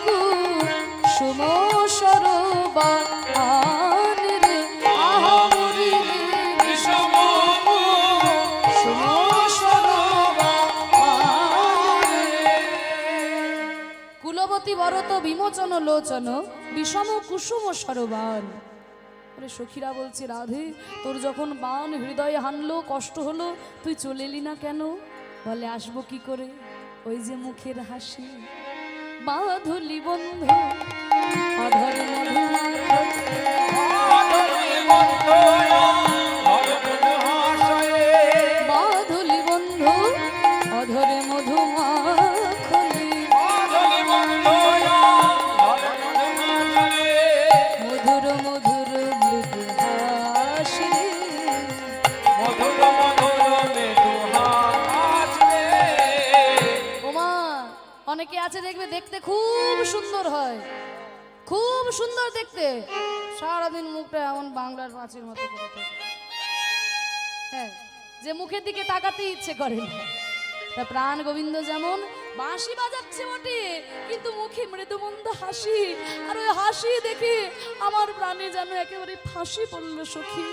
কুসুম সরোবর রে, আহা মরি রে, বিষম কুসুম সরোবর রে। কুলবতী বরত বিমোচন লোচন, বিষম কুসুম সরোবর। সখীরা বলছে, রাধে তোর যখন বাণ হৃদয়ে হানলো, কষ্ট হলো, তুই চলে এলি না কেন? বলে, আসবো কি করে, ওই যে মুখের হাসি। বাঁধলি বন্ধু অধর মধু, বাঁধলি বন্ধু অধরে মধু মাখলি, মধুর মধুর মৃদু হাসি, মধুর মধুর মৃদু হাসি, অনেকে আছে দেখবে দেখতে খুব সুন্দর হয়, খুব সুন্দর দেখতে, সারাদিন মুখটা এমন বাংলার পাঁচের মতো করে থাকে। হ্যাঁ, যে মুখের দিকে তাকাতে ইচ্ছে করে না। তা প্রাণ গোবিন্দ যেমন বাঁশি বাজাচ্ছে বটে, কিন্তু মুখে মৃদুমন্দ হাসি, আর ওই হাসি দেখে আমার প্রাণে যেন একেবারে ফাঁসি পড়ল সখী।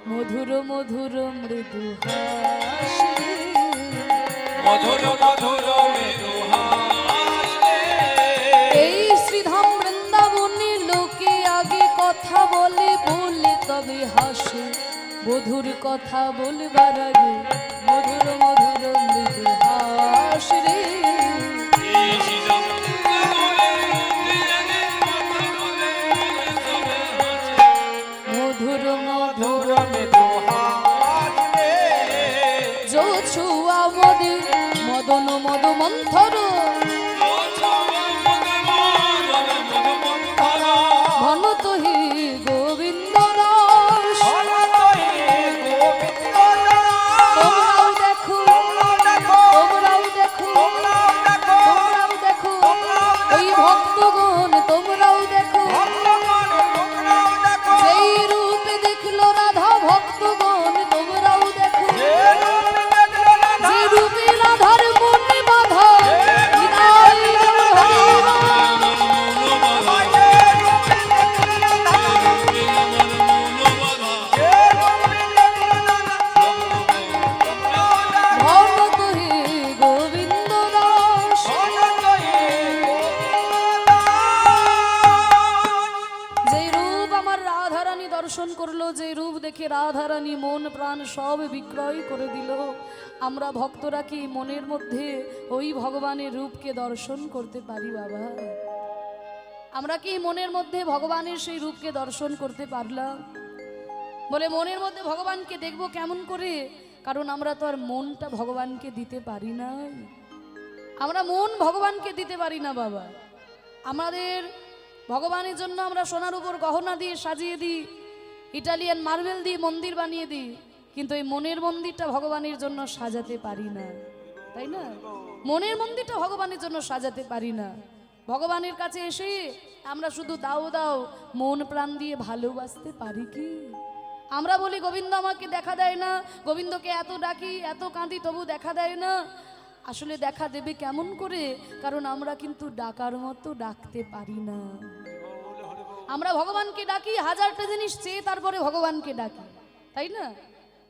মধুর মধুর মৃদু হাসি, মধুর মধুর মৃদু হাসি, এই শ্রীধাম বৃন্দাবনে লোকে আগে কথা বলে বলে তবে হাসে, মধুর কথা বলবার আগে মধুর মধুর মৃদু হাসি রে। এই শ্রীরাম বৃন্দাবনের লোকে কথা বলে তবে হাসে, মধুর মধুর মৃদু হাসে যছুয়া মদে মদন মদ মন্থর, ঘন তহি গোবিন্দ রস। তোমরাও দেখো, তোমরাও দেখো, তোমরাও দেখো, ওই ভক্তগণ তোমরাও দেখো, সেই রূপে দেখলো রাধা ভক্তগণ তোমরাও দেখো, যে রূপে রাধার মনে বাধা হৃদয় হরিবা। ভগত হে গোবিন্দ দাস। যে রূপ আমার রাধারানী দর্শন করলো, যে রূপ দেখে রাধারানী মন প্রাণ সব বিক্রয় করে দিল, আমরা ভক্তরা কি মনের মধ্যে ওই ভগবানের রূপকে দর্শন করতে পারি বাবা? আমরা কি মনের মধ্যে ভগবানের সেই রূপকে দর্শন করতে পারলাম? বলে মনের মধ্যে ভগবানকে দেখবো কেমন করে? কারণ আমরা তো আর মনটা ভগবানকে দিতে পারি না। আমরা মন ভগবানকে দিতে পারি না বাবা। আমাদের ভগবানের জন্য আমরা সোনার উপর গহনা দিয়ে সাজিয়ে দিই, ইটালিয়ান মার্বেল দিয়ে মন্দির বানিয়ে দিই, কিন্তু এই মনের মন্দিরটা ভগবানের জন্য সাজাতে পারি না, তাই না? মনের মন্দিরটা ভগবানের জন্য সাজাতে পারি না। ভগবানের কাছে এসে আমরা শুধু দাও দাও মন প্রাণ দিয়ে ভালোবাসতে পারি কি? আমরা বলি গোবিন্দ আমাকে দেখা দেয় না, গোবিন্দকে এত ডাকি এত কাঁদি তবু দেখা দেয় না। আসলে দেখা দেবে কেমন করে? কারণ আমরা কিন্তু ডাকার মতো ডাকতে পারি না। আমরা ভগবানকে ডাকি হাজারটা জিনিস চেয়ে, তারপরে ভগবানকে ডাকি, তাই না?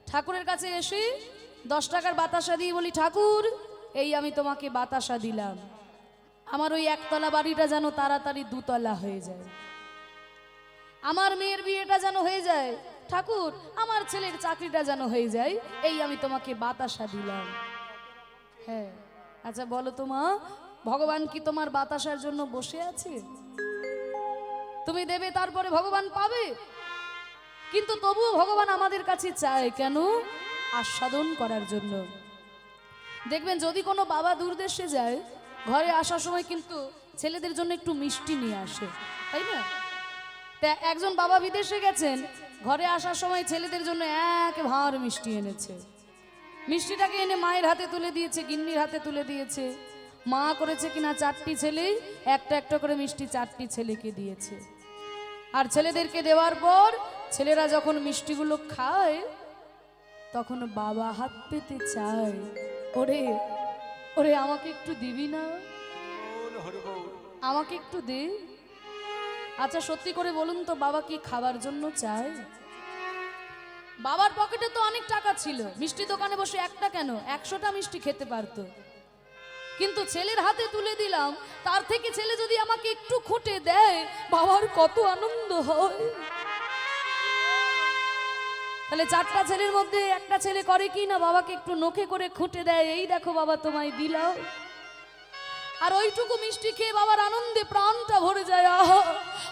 ঠাকুরের কাছে এসে 10 টাকার বাতাসা দিয়ে বলি, ঠাকুর এই আমি তোমাকে বাতাসা দিলাম, আমার ওই একতলা বাড়িটা যেন তাড়াতাড়ি 2 তলা হয়ে যায়, আমার মেয়ের বিয়েটা যেন হয়ে যায়, ঠাকুর আমার ছেলের চাকরিটা যেন হয়ে যায়, এই আমি তোমাকে বাতাসা দিলাম। হ্যাঁ, আচ্ছা বলো তো মা, ভগবান কি তোমার বাতাসার জন্য বসে আছে? তুমি দেবে তারপরে ভগবান পাবে, কিন্তু তবুও ভগবান আমাদের কাছে চায় কেন? আস্বাদন করার জন্য। দেখবেন যদি কোনো বাবা দূরদেশে যায়, ঘরে আসার সময় কিন্তু ছেলেদের জন্য একটু মিষ্টি নিয়ে আসে, তাই না? তা একজন বাবা বিদেশে গেছেন, ঘরে আসার সময় ছেলেদের জন্য এক ভাঁড় মিষ্টি এনেছে। মিষ্টিটাকে এনে মায়ের হাতে তুলে দিয়েছে, গিন্নির হাতে তুলে দিয়েছে। মা করেছে কিনা 4টি ছেলেই একটা একটা করে মিষ্টি 4টি ছেলেকে দিয়েছে। আর ছেলেদেরকে দেওয়ার পর ছেলেরা যখন মিষ্টিগুলো খায়, তখন বাবা হাত পেতে চায়, ওরে ওরে আমাকে একটু দিবি না, আমাকে একটু দে। আচ্ছা সত্যি করে বলুন তো, বাবা কি খাবার জন্য চায়? বাবার পকেটে তো অনেক টাকা ছিল, মিষ্টি দোকানে বসে একটা কেন 100টা মিষ্টি খেতে পারতো, কিন্তু ছেলের হাতে তুলে দিলাম, তার থেকে ছেলে যদি আমাকে একটু খুঁটে দেয়, বাবার কত আনন্দ হয়। তাহলে 4টা ছেলের মধ্যে একটা ছেলে করে কি না, বাবাকে একটু নখে করে খুঁটে দেয়, এই দেখো বাবা তোমায় দিলাম। আর ওইটুকু মিষ্টি খেয়ে বাবার আনন্দে প্রাণটা ভরে যায়। আহা,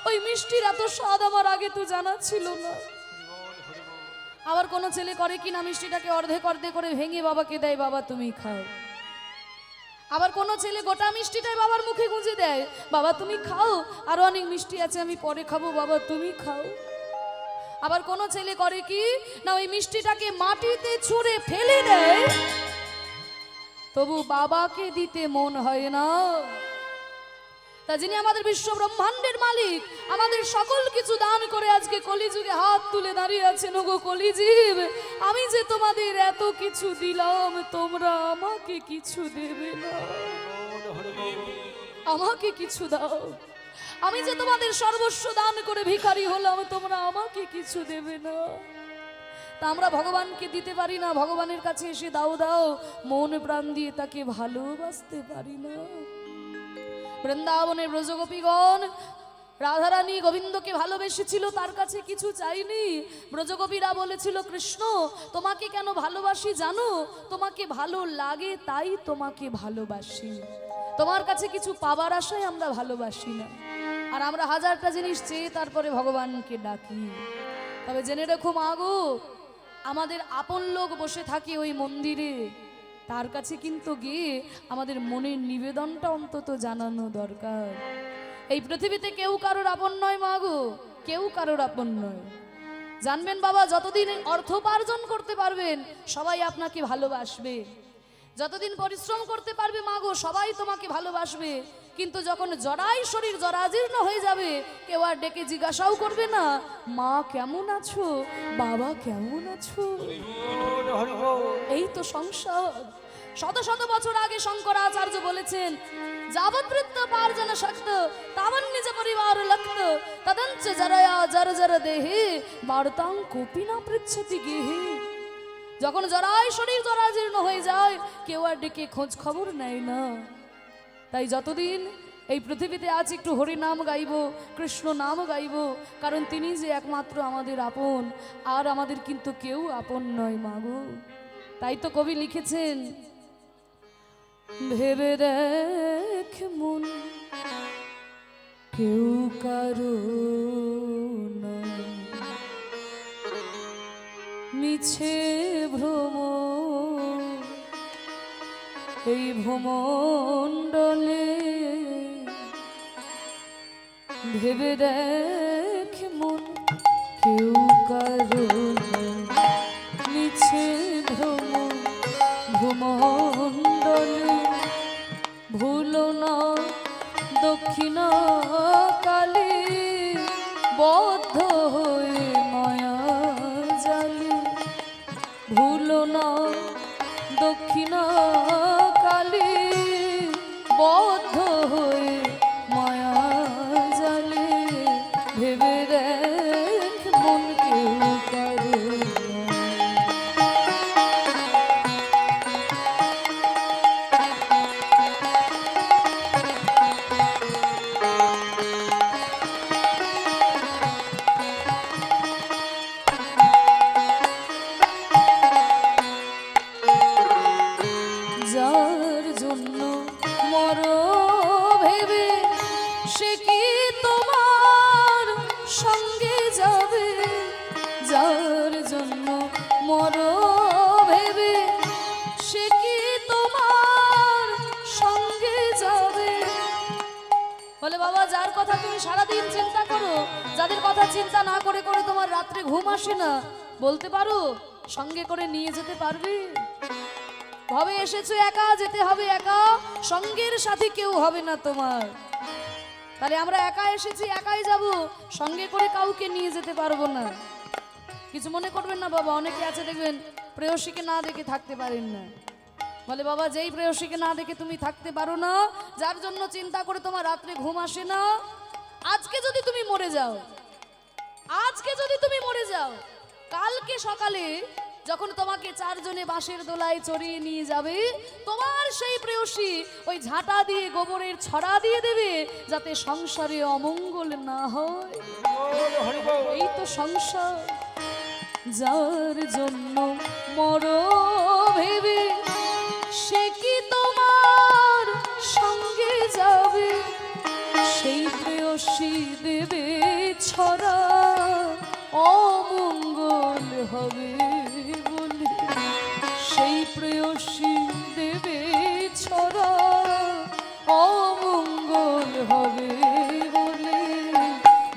ওই মিষ্টির এত স্বাদ আমার আগে তো জানা ছিল না। আবার কোনো ছেলে করে কিনা মিষ্টিটাকে অর্ধেক অর্ধেক করে ভেঙে বাবাকে দেয়, বাবা তুমি খাও। আবার কোনো ছেলে গোটা মিষ্টিটাই বাবার মুখে গুঁজে দেয়, বাবা তুমি খাও, আরো অনেক মিষ্টি আছে আমি পরে খাবো, বাবা তুমি খাও। আবার কোনো ছেলে করে কি না, ওই মিষ্টিটাকে মাটিতে ছুঁড়ে ফেলে দেয়। তবু বাবাকে দিতে মন হয় না। তা যিনি আমাদের বিশ্ব ব্রহ্মাণ্ডের মালিক, আমাদের সকল কিছু দান করে আজকে কলিযুগে হাত তুলে দাঁড়িয়ে আছেন, ওগো কলিজীব, আমি যে তোমাদের এত কিছু দিলাম, তোমরা আমাকে কিছু দেবে না, আমাকে কিছু দাও। আমি যে তোমাদের সর্বস্ব দান করে ভিখারি হলাম, তোমরা আমাকে কিছু দেবে না। তা আমরা ভগবানকে দিতে পারি না, ভগবানের কাছে এসে দাও দাও, মন প্রাণ দিয়ে তাকে ভালোবাসতে পারি না। বৃন্দাবনের ব্রজগোপীগণ রাধারানী গোবিন্দকে ভালোবেসেছিল, তার কাছে কিছু চাইনি। ব্রজগোপীরা বলেছিল, কৃষ্ণ তোমাকে কেন ভালোবাসি জানো? তোমাকে ভালো লাগে তাই তোমাকে ভালোবাসি, তোমার কাছে কিছু পাবার আশায় আমরা ভালোবাসি না। আর আমরা হাজারটা জিনিস চেয়ে তারপরে ভগবানকে ডাকি। তবে জেনে রেখো মা গো, আমাদের আপন লোক বসে থাকে ওই মন্দিরে, তার কাছে কিন্তু গিয়ে আমাদের মনের নিবেদনটা অন্তত জানানো দরকার। এই পৃথিবীতে কেউ কারোর আপন নয় মা গো, কেউ কারোর আপন নয়। জানবেন বাবা, যতদিন অর্থ উপার্জন করতে পারবেন সবাই আপনাকে ভালোবাসবে, যতদিন পরিশ্রম করতে পারবে মা গো সবাই তোমাকে ভালোবাসবে। কিন্তু যখন জরাই শরীর জরাজীর্ণ হয়ে যাবে, কেউ আর ডেকে জিজ্ঞাসাও করবে না মা কেমন আছো, বাবা কেমন আছো। এই তো সংসার। শত শত বছর আগে শঙ্করাচার্য বলেছেন, যাবৎবৃত্ত পার্জন শক্ত তাবন নিজ পরিবার লক্ত তদঞ্চ জরয়া জর জর দেহে বার্তাং কোপি না পৃচ্ছতি গেহে। যখন জরাই শরীর জরাজীর্ণ হয়ে যায়, কেউ আর ডেকে খোঁজ খবর নেয় না। তাই যতদিন এই পৃথিবীতে আজ একটু হরি নাম গাইব, কৃষ্ণ নাম গাইব, কারণ তিনি যে একমাত্র আমাদের আপন, আর আমাদের কিন্তু কেউ আপন নয় মাগো। তাই তো কবি লিখেছেন, ভেবে দেখ মন কেউ কারো নয়, মিছে ভ্রম এই ভ্রমণ্ডলে। ভেবে দেখ মন কেউ কারো নয়, মিছে ভ্রম ভ্রমণ্ডলে। ভুলো না দক্ষিণ কালে বদ্ধ হয়ে মায়া জালে। ভুলো না দক্ষিণ কালে বদ্ধ হয়ে মায়া জালে। ভেবে দেখ মন কেউ কারো নয়। যার জন্য মর ভেবে সে কি তোমার সঙ্গে যাবে। যার জন্য মর ভেবে সে কি তোমার সঙ্গে যাবে। বলে বাবা, যার কথা তুমি সারাদিন চিন্তা করো, যাদের কথা চিন্তা না করে করে তোমার রাত্রে ঘুম আসে না, বলতে পারো সঙ্গে করে নিয়ে যেতে পারবে? ভাবে এসেছো একা, যেতে হবে একা, সঙ্গের সাথে কেউ হবে না তোমার। তাহলে আমরা একা এসেছি, একাই যাব, সঙ্গে করে কাউকে নিয়ে যেতে পারবো না। কিছু মনে করবেন না বাবা, অনেকে আছে দেখবেন প্রেয়সীকে না দেখে থাকতে পারেন না। বলে বাবা, যেই প্রেয়সীকে না দেখে তুমি থাকতে পারো না, যার জন্য চিন্তা করে তোমার রাত্রে ঘুম আসে না, আজকে যদি তুমি মরে যাও, আজকে যদি তুমি মরে যাও, কালকে সকালে যখন তোমাকে চারজনে বাঁশের দোলায় চড়িয়ে নিয়ে যাবে, তোমার সেই প্রেয়সী ওই ঝাঁটা দিয়ে গোবরের ছড়া দিয়ে দেবে, যাতে সংসারে অমঙ্গল না হয়। এই তো সংসার। যার জন্য মর ভেবে সে কি তোমার সঙ্গে যাবে। সেই প্রেয়সী দেবে ছড়া, অমঙ্গল হবে বলে। সেই প্রেয়সী দেবে ছড়া, অমঙ্গল হবে বলে।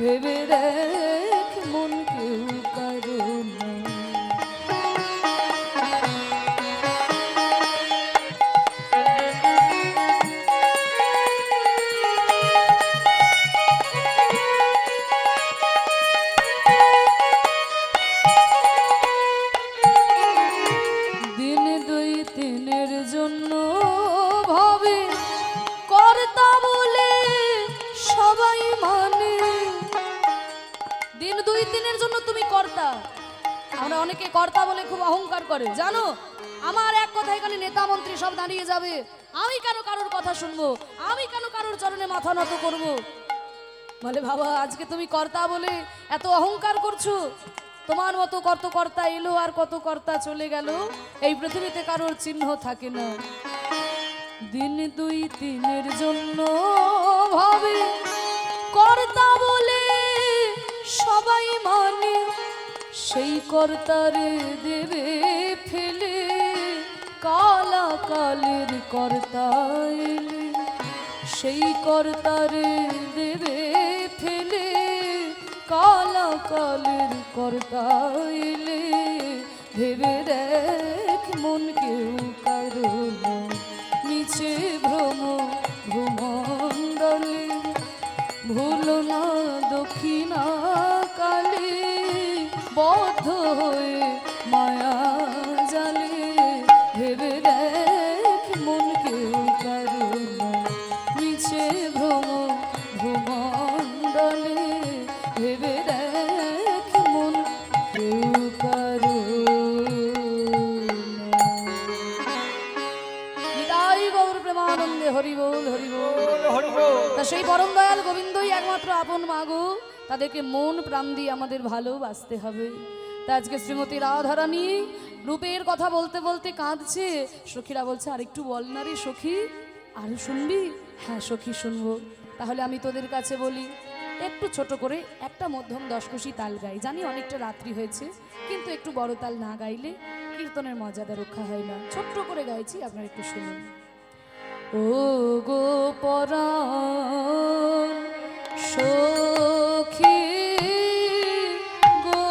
ভেবে দেখ মন কেউ কারো নয়। জন্য ভাবে কর্তা বলে সবাই মানে। দিন দুই দিনের জন্য তুমি কর্তা। আমরা অনেকে কর্তা বলে খুব অহংকার করে, জানো আমার এক কথা এখানে নেতা মন্ত্রী সব দাঁড়িয়ে যাবে, আমি কেন কারোর কথা শুনবো, আমি কেন কারোর চরণে মাথা নত করব? বলে বাবা আজকে তুমি কর্তা বলে এত অহংকার করছো, তোমার মতো কত কর্তা এলো আর কত কর্তা চলে গেল, এই পৃথিবীতে কারোর চিহ্ন থাকে না। দিন দুই দিনের জন্য ভাবে কর্তা বলে সবাই মানে, সেই কর্তারে দেবে ফেলে কালা কালের কর্তা এলে, সেই কর্তারে দেবে ফেলে কালা কালের কর্তা এলে। ভেবে দেখ মন কেউ কারো না, নিচে ভ্রম ভ্রমণ্ডলে, ভুলো না দক্ষিণা কালে বদ্ধ হয়ে মায়া জালে। ভেবে দেখ মন কেউ কারো না, নিচে ভ্রম ভ্রমণ্ডলে, ভেবে দেখ মন কেউ কারো না। নিতাই গৌর প্রেমানন্দে হরি বল হরি বল। হরি বল। তা সেই পরম দয়াল গোবিন্দই একমাত্র আপন মাগো, তাদেরকে মন প্রাণ দিয়ে আমাদের ভালোবাসতে হবে। তা আজকে শ্রীমতী রাধারানী রূপের কথা বলতে বলতে কাঁদছে, সখীরা বলছে আর একটু বল না রে সখী, আর শুনবি? হ্যাঁ সখী শুনবো। তাহলে আমি তোদের কাছে বলি, একটু ছোট করে একটা মধ্যম দশকুশি তাল গাই। জানি অনেকটা রাত্রি হয়েছে, কিন্তু একটু বড় তাল না গাইলে কীর্তনের মর্যাদা রক্ষা হয় না। ছোট্ট করে গাইছি, আপনারা একটু শুনুন। ও গো পরাণ সখী গো,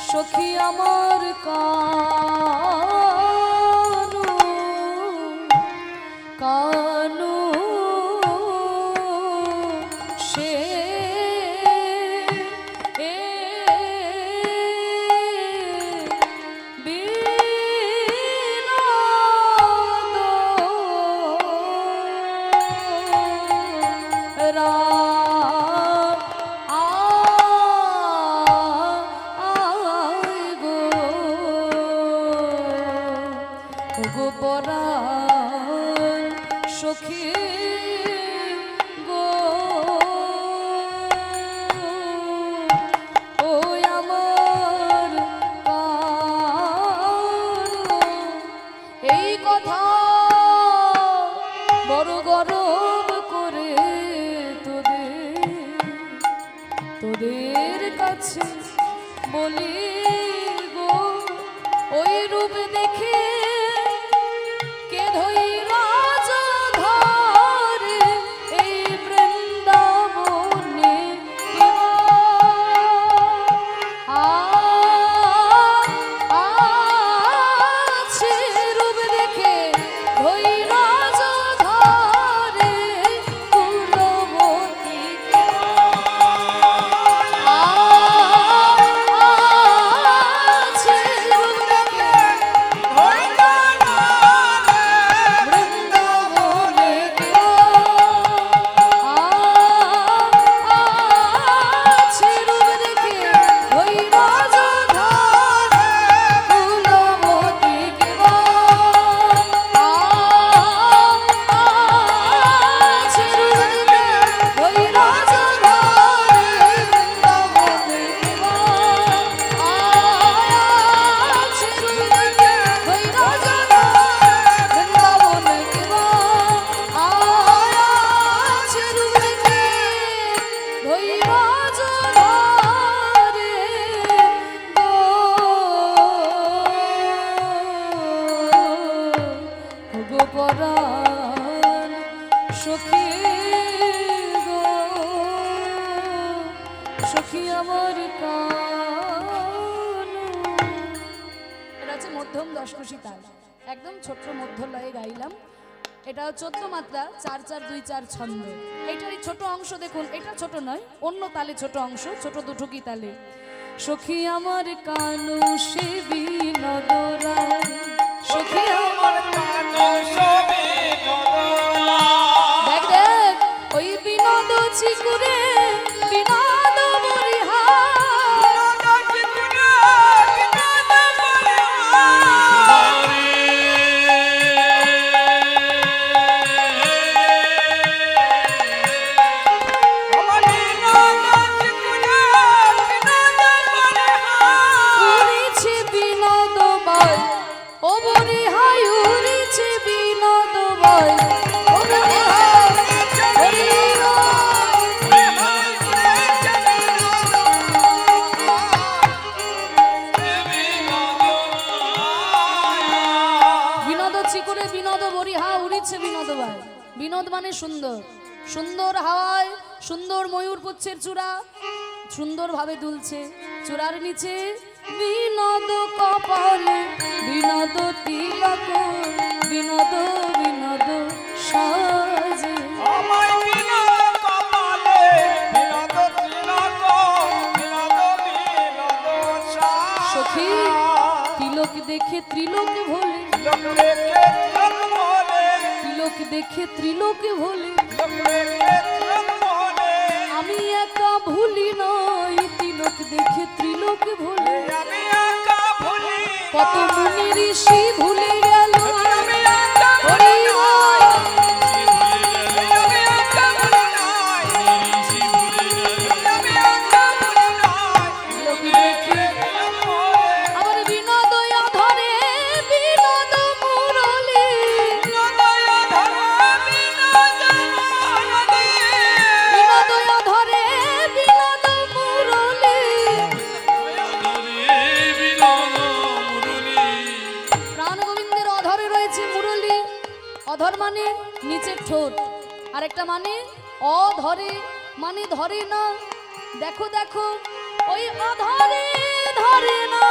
সখী আমার কানু কানু সে গোপরাণ সখী গো, ও আমার কানু, এই কথা বড় গরব করে তোদের কাছে বলি গো। ওই রূপ দেখে কে ধইরা ধরে এই বৃন্দাবনে, আছে রূপ দেখে ধইরা ধরে কুলবতী, আছে রূপ দেখে বৃন্দাবনে আছে রূপ দেখে ধইরা ধরে কুলবতী কেবা, আছে রূপ দেখে ধইরা ধরে বৃন্দাবনে কেবা, আছে রূপ দেখে ধইরা ধরে বৃন্দাবনে কেবা, আছে রূপ দেখে ধইরা ধরে গো গোপরাণ সখী গো, সখী আমার কানু। এটা হচ্ছে মধ্যম দশকুশি তাল, একদম ছোট্ট মধ্য লয়ে গাইলাম। এটা 14 মাত্রা, 4-4-2-4 ছন্দ। এইটারই ছোট অংশ দেখুন, এটা ছোট নয়, অন্য তালে ছোট অংশ, ছোট দুঠুকি তালে। সখী আমার কানু সে বীর ও বরি হাই উড়িছে বিনোদ বই ও বরি হাই হরি বিনোদ চিকুরে বিনোদ বরি হা উড়িছে বিনোদ ভাই। বিনোদ মানে সুন্দর, সুন্দর হাওয়ায় সুন্দর ময়ূর পুচ্ছের চূড়া সুন্দরভাবে দুলছে, চূড়ার নিচে বিনোদ কপালে বিনোদ তিলক বিনোদ বিনোদ সাজে। আমায় বিনোদ কপালে বিনোদ তিলক বিনোদ বিনোদ সাজ। সখী তিলক দেখে ত্রিলোক ভোলে, লোক রেখে লোক বলে, তিলক দেখে ত্রিলোক ভোলে, লোক রেখে লোক বলে, আমি একা ভুলি নই তিলক দেখে ত্রিলোক ভোলে। আমি একা ভুলি কত মুনি ঋষি ভুলে গেল আমি একা হরি ভুলি বল। আমি একা ভুলি নাই, আমি একা ভুলি নাই, তিলক দেখে লোক বলে, আবার বিনোদ ধরে বিনোদ মুরলি, বিনোদয় ধরে বিনোদ মরণে, বিনোদ ধরে বিনোদ মুরলি। প্রাণ গোবিন্দের অধরে রয়েছে মুরলি। অধর মানে নিচের ঠোঁট, আর একটা মানে অধরে মানে ধরে না। দেখো দেখো ওই অধরে ধরে না,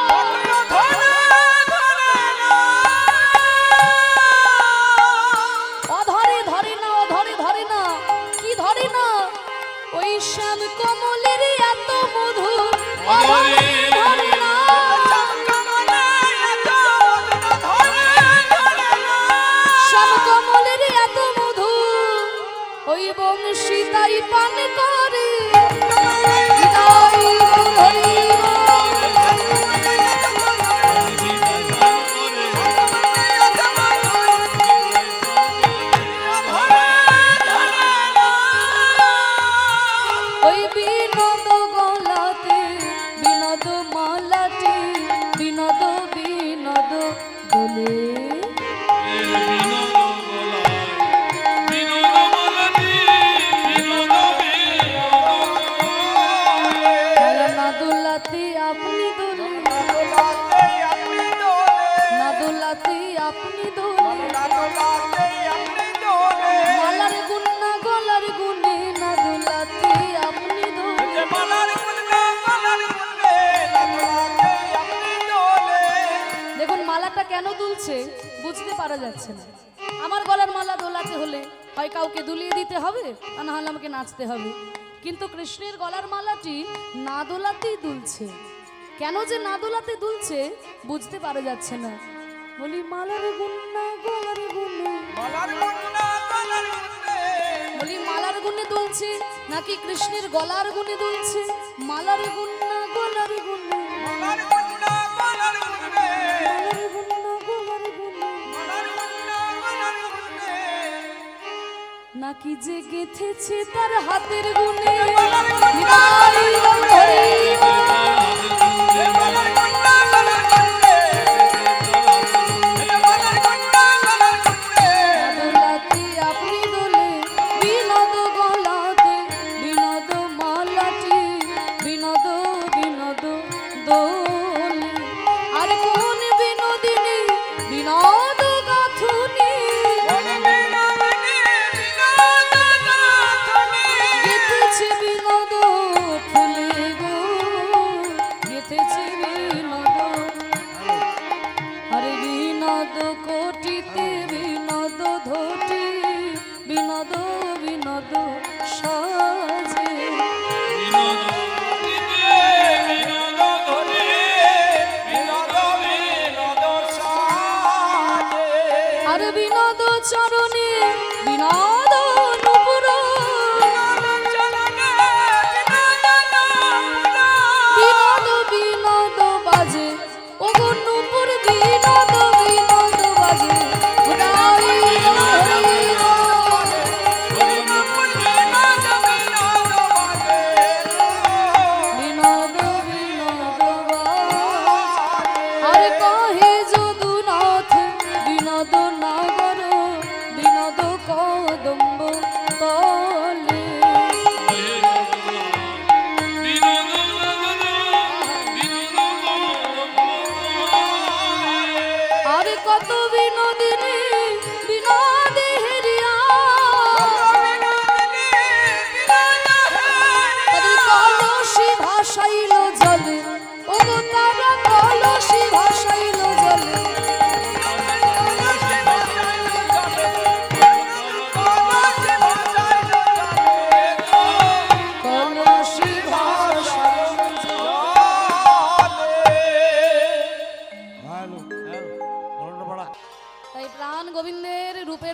ধরে ধরে না, অধরে ধরে না, অধরে ধরে না। কি ধরে না? ওই শ্যাম কমলের এত মধু অধরে ধরে না। চমকামনে এত মধুর ধরে ধরে না, শ্যাম কমলের এত মধু ওই বংশী তাই পান করে। হৃদয় হরি ওই বিনোদ গলাতে বিনোদ মালাতে বিনোদ বিনোদ দোলে। না দোলাতে আপনি দোলে, দোলাতে আপনি দোলে, না দোলাতে আপনি দোলে। দোলাতে আপনি দোলে, মালার গুন্না গলার গুনে না দোলাতে আপনি দোলে। যে মালার গুণে মালার গুণে, দোলাতে আপনি দোলে, দেখুন মালাটা কেন দুলছে বুঝতে পারা যাচ্ছে না। আমার গলার মালা দোলাতে হলে হয় কাউকে দুলিয়ে দিতে হবে, আর না হলে আমাকে নাচতে হবে। কিন্তু কৃষ্ণের গলার মালাটি না দোলাতেই দুলছে। কেন যে না দোলাতে দুলছে বুঝতে পারা যাচ্ছে না। বলি মালার গুন্না গলার গুনে, মালার গুণে মালার গুণে, বলি মালার গুনে দুলছে নাকি কৃষ্ণের গলার গুনে দুলছে? মালার গুন্না গলার গুনে, মালার গুণে মালার গুণে, মালার গুন্না গলার গুনে। মালার গুণে মালার গুণে, নাকি যে গেথেছে তার হাতের গুনে। মালার গুণে হৃদয় হরি বল। মালার গুণে মালার গুণে, মালার গুণে মালার গুণে, দোলাতে আপনি দোলে বিনোদ গলাতে বিনোদ মালাটি বিনোদ বিনোদ দোলে। আর কোন বিনোদিনী বিনোদ গাথুনি গেথেছে বিনোদ ফুলে গো, গেথেছে বিনোদ। আরে বিনোদ কোটিতে বিনোদ ধটি বিনোদ বিনোদ সাজে।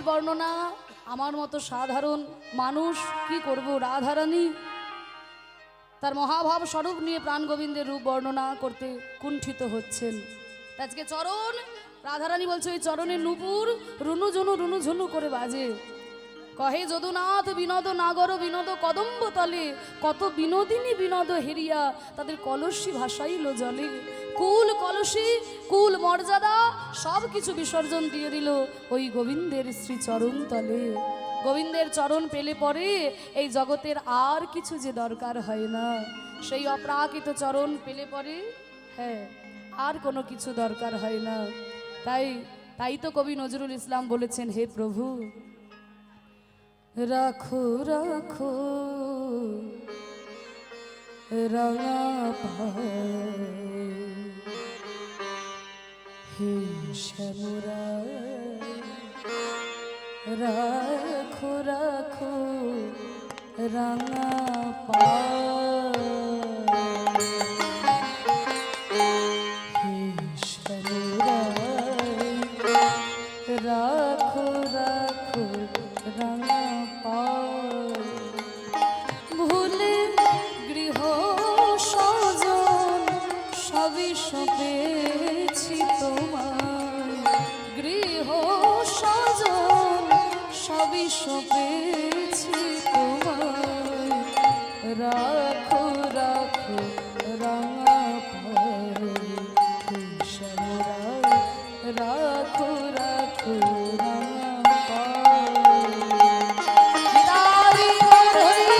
বর্ণনা আমার মতো সাধারণ মানুষ কি করব, রাধারানী তার মহাভাব স্বরূপ নিয়ে প্রাণ গোবিন্দের রূপ বর্ণনা করতে কুণ্ঠিত হচ্ছেন। আজকে চরণ, রাধারানী বলছে ওই চরণের নূপুর রুনু ঝুনু করে বাজে। কহে যদুনাথ বিনোদ নাগর বিনোদ কদম্ব তলে, কত বিনোদিনী বিনোদ হেরিয়া তাদের কলসী ভাসাইল জলে। কুল কলসী কুল মর্যাদা সব কিছু বিসর্জন দিয়ে দিল ওই গোবিন্দের শ্রী চরণ তলে। গোবিন্দের চরণ পেলে পরে এই জগতের আর কিছু যে দরকার হয় না, সেই অপ্রাকৃত চরণ পেলে পরে হ্যাঁ আর কোনো কিছু দরকার হয় না। তাই তো কবি নজরুল ইসলাম বলেছেন, হে প্রভু রাখো রাখো রাঙা পায়ে, হে শ্যামরায় রাখো রাখো রাঙা পায়ে, হে শ্যামরায় রাখো রাখো রাঙা পায়ে। ভুলে গৃহ স্বজন সবই সপেছি তোমার, গৃহ স্বজন সবই সপেছি তোমার, রাখো রাখো রাঙা পায়ে, শ্যামরায় রাখো রাখো রাঙা পায়ে। বিদারি হরি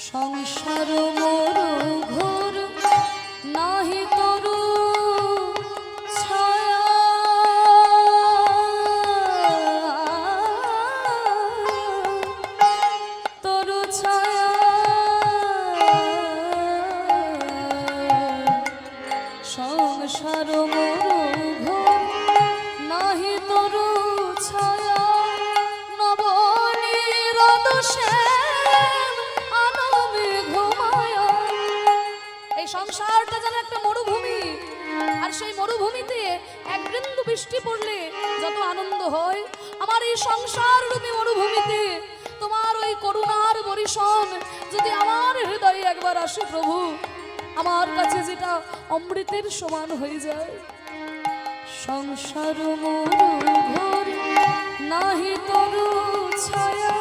সংসার মোর ঘোর নাহি তরু ছায়া, তরু ছায়া সংসার মোর ঘোর নাহি তরু ছায়া, নবনীরদ শ্যাম আনমে ঘুমায়া। এই সংসারটা যেন একটা মরুভূমি, আর সেই মরুভূমিতে এক বিন্দু বৃষ্টি পড়লে যত আনন্দ হয়, আমার এই সংসার রূপী মরুভূমিতে তোমার ওই করুণার বরিশন যদি আমার হৃদয়ে একবার আসে প্রভু, আমার কাছে যেটা অমৃতের সমান হয়ে যায়। সংসার মোর ঘোর নাহি তরু ছায়া,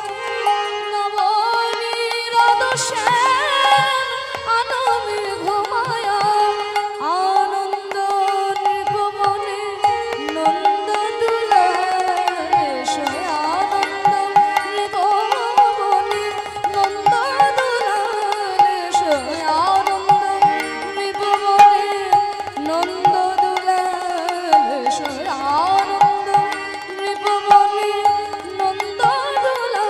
নবনীরদ শ্যাম আনমে ঘুমায়া, আনন্দ নিগমনে নন্দ দুলালে সে, আনন্দ নিগমনে নন্দ দুলালে সে, আনন্দ নিগমনে নন্দ দুলালে সে, আনন্দ নিগমনে নন্দ দুলালে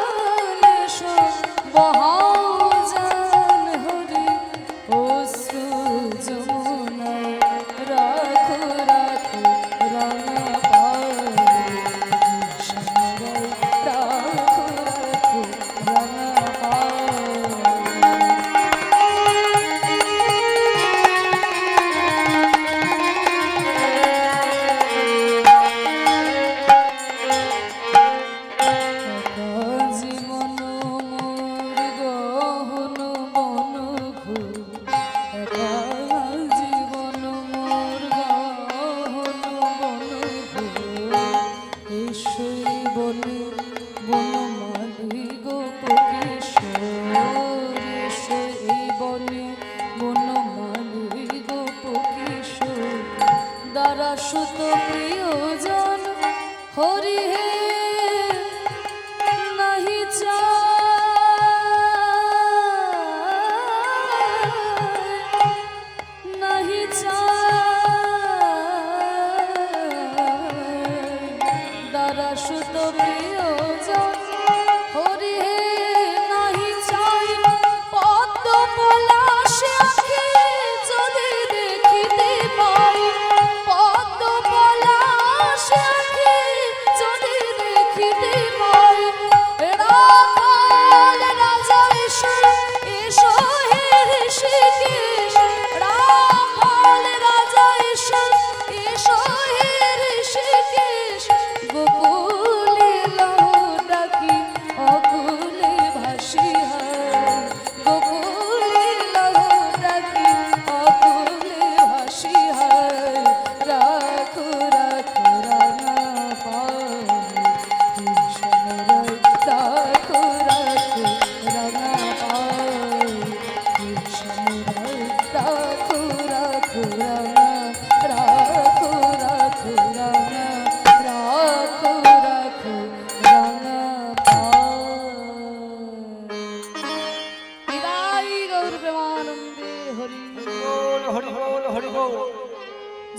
হরি বল হরি বল হরি বল।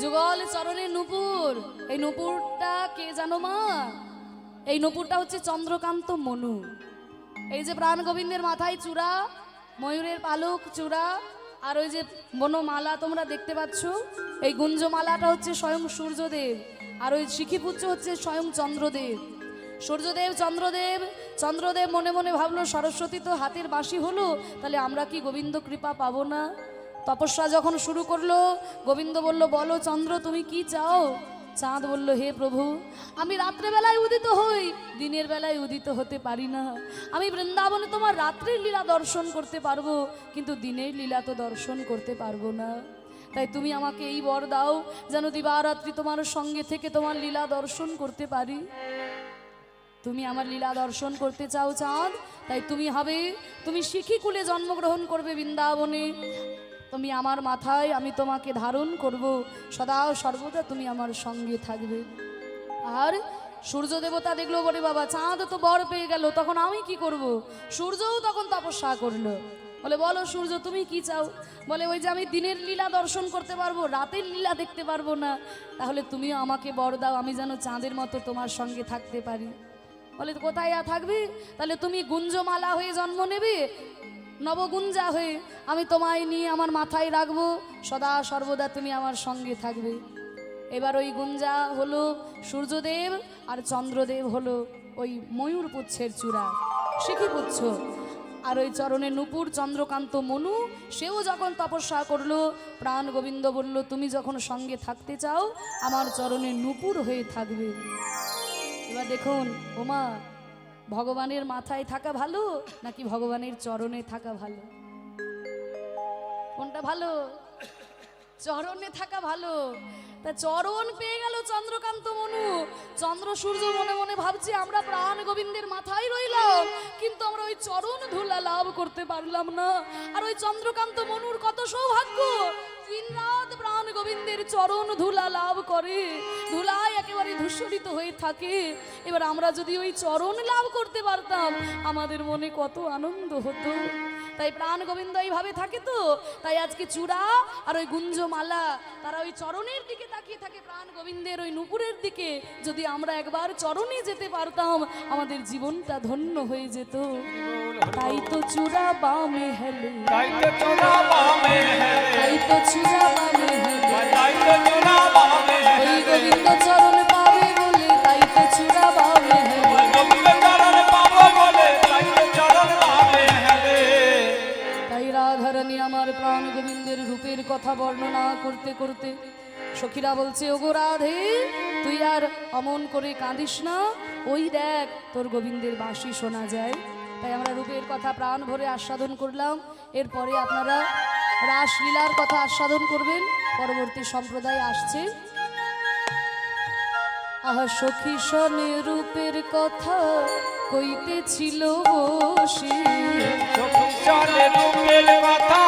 যুগল চরণে নূপুর, এই নূপুরটা কে জানো মা? এই নূপুরটা হচ্ছে চন্দ্রকান্ত মনু। এই যে প্রাণ গোবিন্দের মাথায় চূড়া, ময়ূরের পালক চূড়া, আর ওই যে বনমালা তোমরা দেখতে পাচ্ছ, এই গুঞ্জমালাটা হচ্ছে স্বয়ং সূর্যদেব, আর ওই শিখিপুচ্ছ হচ্ছে স্বয়ং চন্দ্রদেব। সূর্যদেব চন্দ্রদেব, চন্দ্রদেব মনে মনে ভাবলো সরস্বতী তো হাতের বাঁশি হলো, তাহলে আমরা কি গোবিন্দ কৃপা পাবো না? তপস্যা যখন শুরু করলো, গোবিন্দ বলল, বলো চন্দ্র তুমি কি চাও? চাঁদ বলল, হে প্রভু, আমি রাত্রেবেলায় উদিত হই, দিনের বেলায় উদিত হতে পারি না। আমি বৃন্দাবনে তোমার রাত্রির লীলা দর্শন করতে পারবো, কিন্তু দিনের লীলা তো দর্শন করতে পারবো না। তাই তুমি আমাকে এই বর দাও যেন দিবারাত্রি তোমার সঙ্গে থেকে তোমার লীলা দর্শন করতে পারি। তুমি আমার লীলা দর্শন করতে চাও চাঁদ, তাই তুমি শিখিকুলে জন্মগ্রহণ করবে বৃন্দাবনে। তুমি আমার মাথায়, আমি তোমাকে ধারণ করব, সদা সর্বদা তুমি আমার সঙ্গে থাকবে। আর সূর্য দেবতা দেখলো, বলে বাবা চাঁদ তো বর পেয়ে গেল, তখন আমি কি করব? সূর্যও তখন তপস্যা করলো, বলে বলো সূর্য তুমি কি চাও? বলে ওই যে আমি দিনের লীলা দর্শন করতে পারবো, রাতের লীলা দেখতে পারবো না, তাহলে তুমিও আমাকে বর দাও, আমি যেন চাঁদের মতো তোমার সঙ্গে থাকতে পারি। বলে কোথায় থাকবে? তাহলে তুমি গুঞ্জমালা হয়ে জন্ম নেবে, নবগুঞ্জা হয়ে আমি তোমায় নিয়ে আমার মাথায় রাখবো, সদা সর্বদা তুমি আমার সঙ্গে থাকবে। এবার ওই গুঞ্জা হলো সূর্যদেব, আর চন্দ্রদেব হলো ওই ময়ূর পুচ্ছের চূড়া, শিখিপুচ্ছ। আর ওই চরণে নূপুর চন্দ্রকান্ত মনু, সেও যখন তপস্যা করলো, প্রাণ গোবিন্দ বলল, তুমি যখন সঙ্গে থাকতে চাও আমার চরণে নূপুর হয়ে থাকবে। এবার দেখুন ওমা, ভগবানের মাথায় থাকা ভালো নাকি ভগবানের চরণে থাকা ভালো? কোনটা ভালো? চরণে থাকা ভালো। তা চরণ পেয়ে গেল চন্দ্রকান্ত মনু। চন্দ্র সূর্য মনে মনে ভাবছে, আমরা প্রাণ গোবিন্দের মাথায় রইলাম, কিন্তু আমরা ওই চরণ ধুলা লাভ করতে পারলাম না। আর ওই চন্দ্রকান্ত মনুর কত সৌভাগ্য, দিন রাত প্রাণ গোবিন্দের চরণ ধুলা লাভ করে, ধুলায় একেবারে ধূসরিত হয়ে থাকে। এবার আমরা যদি ওই চরণ লাভ করতে পারতাম, আমাদের মনে কত আনন্দ হতো। তাই প্রাণ গোবিন্দ এইভাবে থাকে তো, তাই আজকে চূড়া আর ওই গুঞ্জমালা তারা ওই চরণের দিকে তাকিয়ে থাকে, প্রাণ গোবিন্দের ওই নূপুরের দিকে। যদি আমরা একবার চরণে যেতে পারতাম, আমাদের জীবনটা ধন্য হয়ে যেত। তাই তো চূড়া বামে হেলে, তাই তো চূড়া বামে হেলে, তাই তো চূড়া বামে হেলে, তাই তো চূড়া বামে ওই গোবিন্দ চরণ পাবে বলে, তাই তো চূড়া বামে হেলে। গোবিন্দ চরণ পাবো বলে, তাই তো চরণ বামে হেলে। তাই রাধারানী আমার প্রাণ গোবিন্দের রূপের কথা বর্ণনা করতে করতে সখীরা বলছে, ওগো রাধে তুই আর অমন করে কাঁদিস না, ওই দেখ তোর গোবিন্দের বাঁশি শোনা যায়। তাই আমরা রূপের কথা প্রাণ ভরে আস্বাদন করলাম। এরপরে আপনারা রাসলীলার কথা আস্বাদন করবেন, পরবর্তী সম্প্রদায় আসছে। আহা সখী শনে রূপের কথা কইতেছিল বসে, চলে রূপের কথা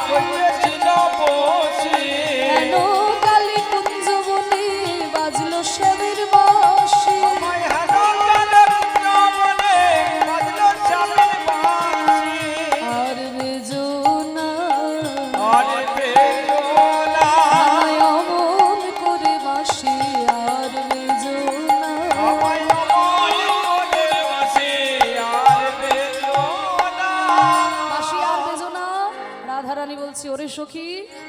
কইতেছিল বসে, কেন কালী কুঞ্জ বনে বাজলো শ্যামের বাঁশি। আমায় হানো চলে রূপ বলে, বাজলো চাঁদের বাঁশি। আর বেজো না আরে বেজোলা, আমায় অমন করে বাঁশি, আর বেজো না। আমায় অমন করে বাঁশি, আর বেজোলা। বাঁশি আর বেজো না। রাধারানী বলছি, ওরে সখী,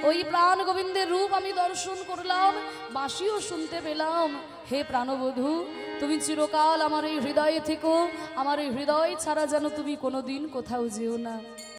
ওই প্রাণ গোবিন্দের রূপ আমি দর্শন করলাম, বাঁশিও শুনতে পেলাম। হে প্রাণবধূ, তুমি চিরকাল আমার এই হৃদয়ে থেকো, আমার এই হৃদয় ছাড়া যেন তুমি কোনোদিন কোথাও যেও না।